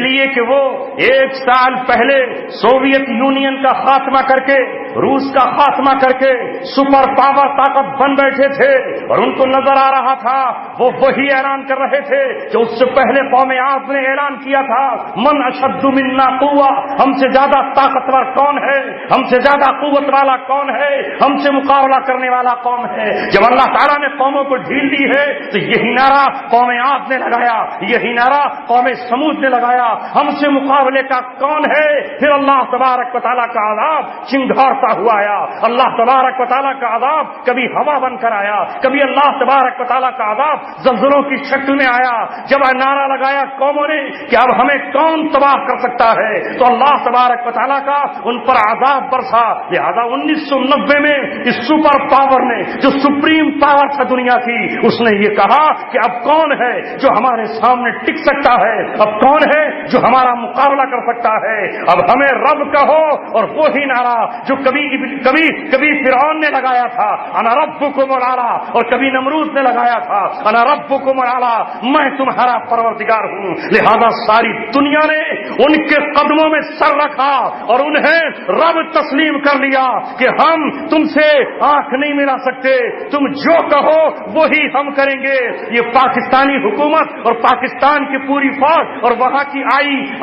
لیے کہ وہ 1 سال پہلے سوویت یونین کا خاتمہ کر کے، روس کا خاتمہ کر کے سپر پاور طاقت بن بیٹھے تھے، اور ان کو نظر آ رہا تھا وہ وہی اعلان کر رہے تھے جو اس سے پہلے قوم عاد نے اعلان کیا تھا، من اشد منا قوہ، ہم سے زیادہ طاقتور کون ہے؟ ہم سے زیادہ قوت والا کون ہے؟ ہم سے مقابلہ کرنے والا کون ہے؟ جب اللہ تعالیٰ نے قوموں کو ڈھیل دی ہے تو یہی نعرہ قوم عاد نے لگایا، یہی نعرہ قوم سمود نے لگایا، ہم سے مقابلے کا کون ہے؟ پھر اللہ تبارک و تعالیٰ کا عذاب چنگھاڑتا ہوا آیا. اللہ تبارک و تعالیٰ کا عذاب کبھی ہوا بن کر آیا، کبھی اللہ تبارک و تعالیٰ کا عذاب زلزلوں کی شکل میں آیا. جب نعرہ لگایا قوموں نے کہ اب ہمیں کون تباہ کر سکتا ہے، تو اللہ تبارک و تعالیٰ کا ان پر عذاب برسا. لہذا 1990 میں اس سپر پاور نے، جو سپریم پاور تھا دنیا کی، اس نے یہ کہا کہ اب کون ہے جو ہمارے سامنے ٹک سکتا ہے؟ اب کون ہے جو ہمارا مقابلہ کر سکتا ہے؟ اب ہمیں رب کہو. اور وہی نعرہ جو کبھی فرعون نے لگایا تھا، انا ربکم الاعلی، اور کبھی نمرود نے لگایا تھا، انا ربکم الاعلی، میں تمہارا پروردگار ہوں. لہذا ساری دنیا نے ان کے قدموں میں سر رکھا اور انہیں رب تسلیم کر لیا کہ ہم تم سے آنکھ نہیں ملا سکتے، تم جو کہو وہی ہم کریں گے. یہ پاکستانی حکومت اور پاکستان کی پوری فوج اور وہاں کی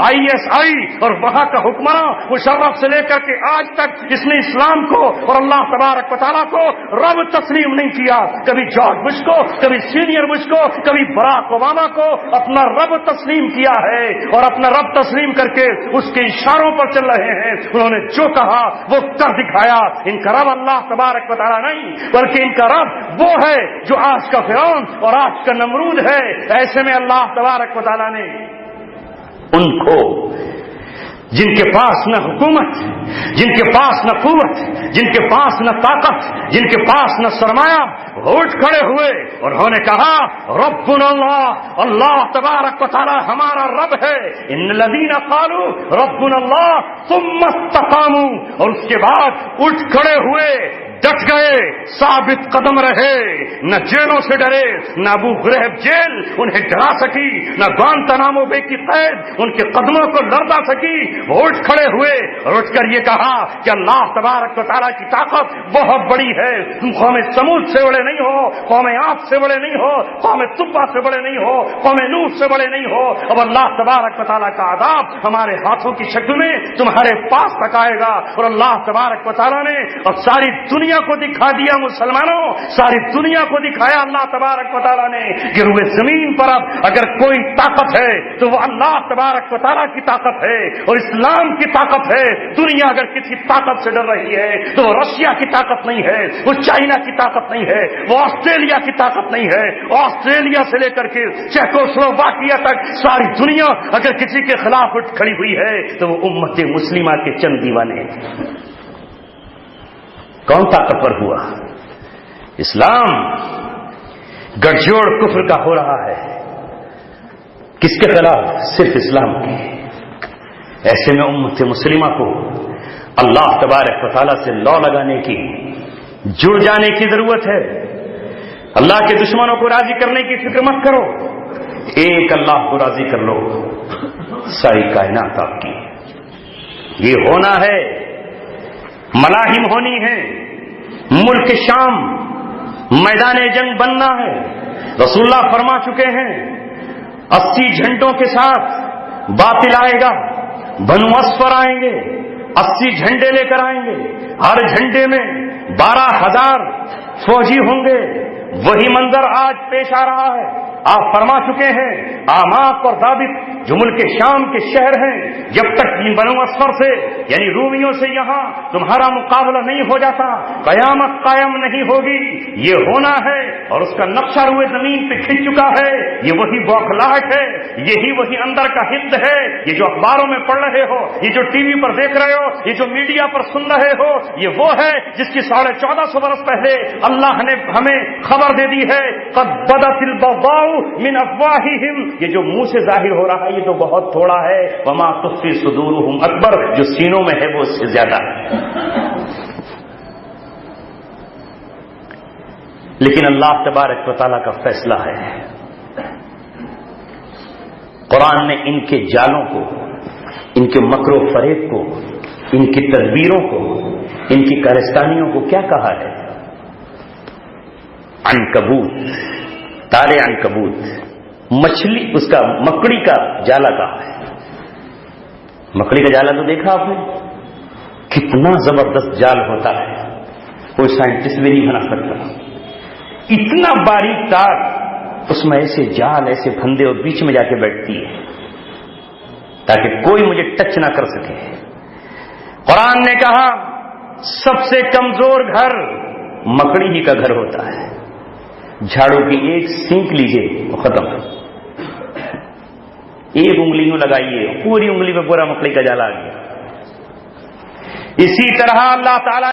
ISI اور وہاں کا حکمراں مشرف سے لے کر کے آج تک اس نے اسلام کو اور اللہ تبارک و تعالیٰ کو رب تسلیم نہیں کیا. کبھی جارج بش کو، کبھی سینئر بش کو، کبھی براک اوباما کو اپنا رب تسلیم کیا ہے، اور اپنا رب تسلیم کر کے اس کے اشاروں پر چل رہے ہیں. انہوں نے جو کہا وہ کر دکھایا. ان کا رب اللہ تبارک و تعالیٰ نہیں، بلکہ ان کا رب وہ ہے جو آج کا فرعون اور آج کا نمرود ہے. ایسے میں اللہ تبارک و تعالیٰ نے ان کو، جن کے پاس نہ حکومت، جن کے پاس نہ قوت، جن کے پاس نہ طاقت، جن کے پاس نہ سرمایہ، اٹھ کھڑے ہوئے اور انہوں نے کہا ربنا اللہ، اللہ تبارک و تعالی ہمارا رب ہے. ان الذین قالوا ربنا اللہ ثم استقاموا، اور اس کے بعد اٹھ کھڑے ہوئے ڈٹ گئے, ثابت قدم رہے, نہ جیلوں سے ڈرے, نہ ابو غریب جیل انہیں ڈرا سکی, نہ گوانتانامو بے کی قید ان کے قدموں کو لرزا سکی. وہ اٹھ کھڑے ہوئے اور اٹھ کر یہ کہا کہ اللہ تبارک و تعالیٰ کی طاقت بہت بڑی ہے, تم قوم سمود سے بڑے نہیں ہو, قوم عاد سے بڑے نہیں ہو, قوم تبا سے بڑے نہیں ہو, قوم نوح سے بڑے نہیں ہو. اب اللہ تبارک و تعالیٰ کا عذاب ہمارے ہاتھوں کی شکل میں تمہارے پاس تک آئے گا. اور اللہ تبارک و تعالیٰ نے اب ساری دنیا کو دکھا دیا, مسلمانوں ساری دنیا کو دکھایا اللہ تبارک و تعالیٰ نے کہ روئے زمین پر اب اگر کوئی طاقت ہے تو وہ اللہ تبارک و تعالیٰ کی طاقت ہے اور اسلام کی طاقت ہے. دنیا اگر کسی طاقت سے ڈر رہی ہے تو وہ رشیا کی طاقت نہیں ہے, وہ چائنا کی طاقت نہیں ہے, وہ آسٹریلیا کی طاقت نہیں ہے. آسٹریلیا سے لے کر کے چیکوسلوواکیا تک ساری دنیا اگر کسی کے خلاف اٹھ کھڑی ہوئی ہے تو وہ امت مسلمہ کے چند دیوانے. کون طاقتور ہوا؟ اسلام. گٹھ جوڑ کفر کا ہو رہا ہے. کس کے خلاف؟ صرف اسلام کی. ایسے میں امت مسلمہ کو اللہ تبارک و تعالیٰ سے لو لگانے کی, جڑ جانے کی ضرورت ہے. اللہ کے دشمنوں کو راضی کرنے کی فکر مت کرو, ایک اللہ کو راضی کر لو, ساری کائنات آپ کی. یہ ہونا ہے, ملاحم ہونی ہے, ملک شام میدان جنگ بننا ہے. رسول اللہ فرما چکے ہیں 80 جھنڈوں کے ساتھ باطل آئے گا, بنو اسفر آئیں گے, 80 جھنڈے لے کر آئیں گے, ہر جھنڈے میں 12,000 فوجی ہوں گے. وہی منظر آج پیش آ رہا ہے. آپ فرما چکے ہیں آماق اور ضابط جو ملک شام کے شہر ہیں, جب تک بنو اسفر سے یعنی رومیوں سے یہاں تمہارا مقابلہ نہیں ہو جاتا قیامت قائم نہیں ہوگی. یہ ہونا ہے اور اس کا نقشہ روئے زمین پہ کھنچ چکا ہے. یہ وہی بوکھلاہٹ ہے, یہی وہی اندر کا حد ہے. یہ جو اخباروں میں پڑھ رہے ہو, یہ جو ٹی وی پر دیکھ رہے ہو, یہ جو میڈیا پر سن رہے ہو, یہ وہ ہے جس کی 1450 برس پہلے اللہ نے ہمیں خبر دے دی ہے. قد بدت البغضاء من افواہہم, یہ جو منہ سے ظاہر ہو رہا ہے یہ تو بہت تھوڑا ہے. وما تخفی صدورہم اکبر, جو سینوں میں ہے وہ اس سے زیادہ ہے. لیکن اللہ تبارک و تعالیٰ کا فیصلہ ہے. قرآن نے ان کے جالوں کو, ان کے مکر و فریب کو, ان کی تدبیروں کو, ان کی کارستانیوں کو کیا کہا ہے؟ عنکبوت, تارے عنکبوت, مچھلی, اس کا مکڑی کا جالا کہا ہے. مکڑی کا جالا تو دیکھا آپ نے, کتنا زبردست جال ہوتا ہے, کوئی سائنٹسٹ بھی نہیں بنا سکتا. اتنا باریک تار, اس میں ایسے جال, ایسے پھندے اور بیچ میں جا کے بیٹھتی ہے تاکہ کوئی مجھے ٹچ نہ کر سکے. قرآن نے کہا سب سے کمزور گھر مکڑی ہی کا گھر ہوتا ہے. جھاڑو کی ایک سینک لیجئے وہ ختم, ایک انگلی یوں لگائیے پوری انگلی پہ پورا مکڑی کا جالا آ گیا. اسی طرح اللہ تعالیٰ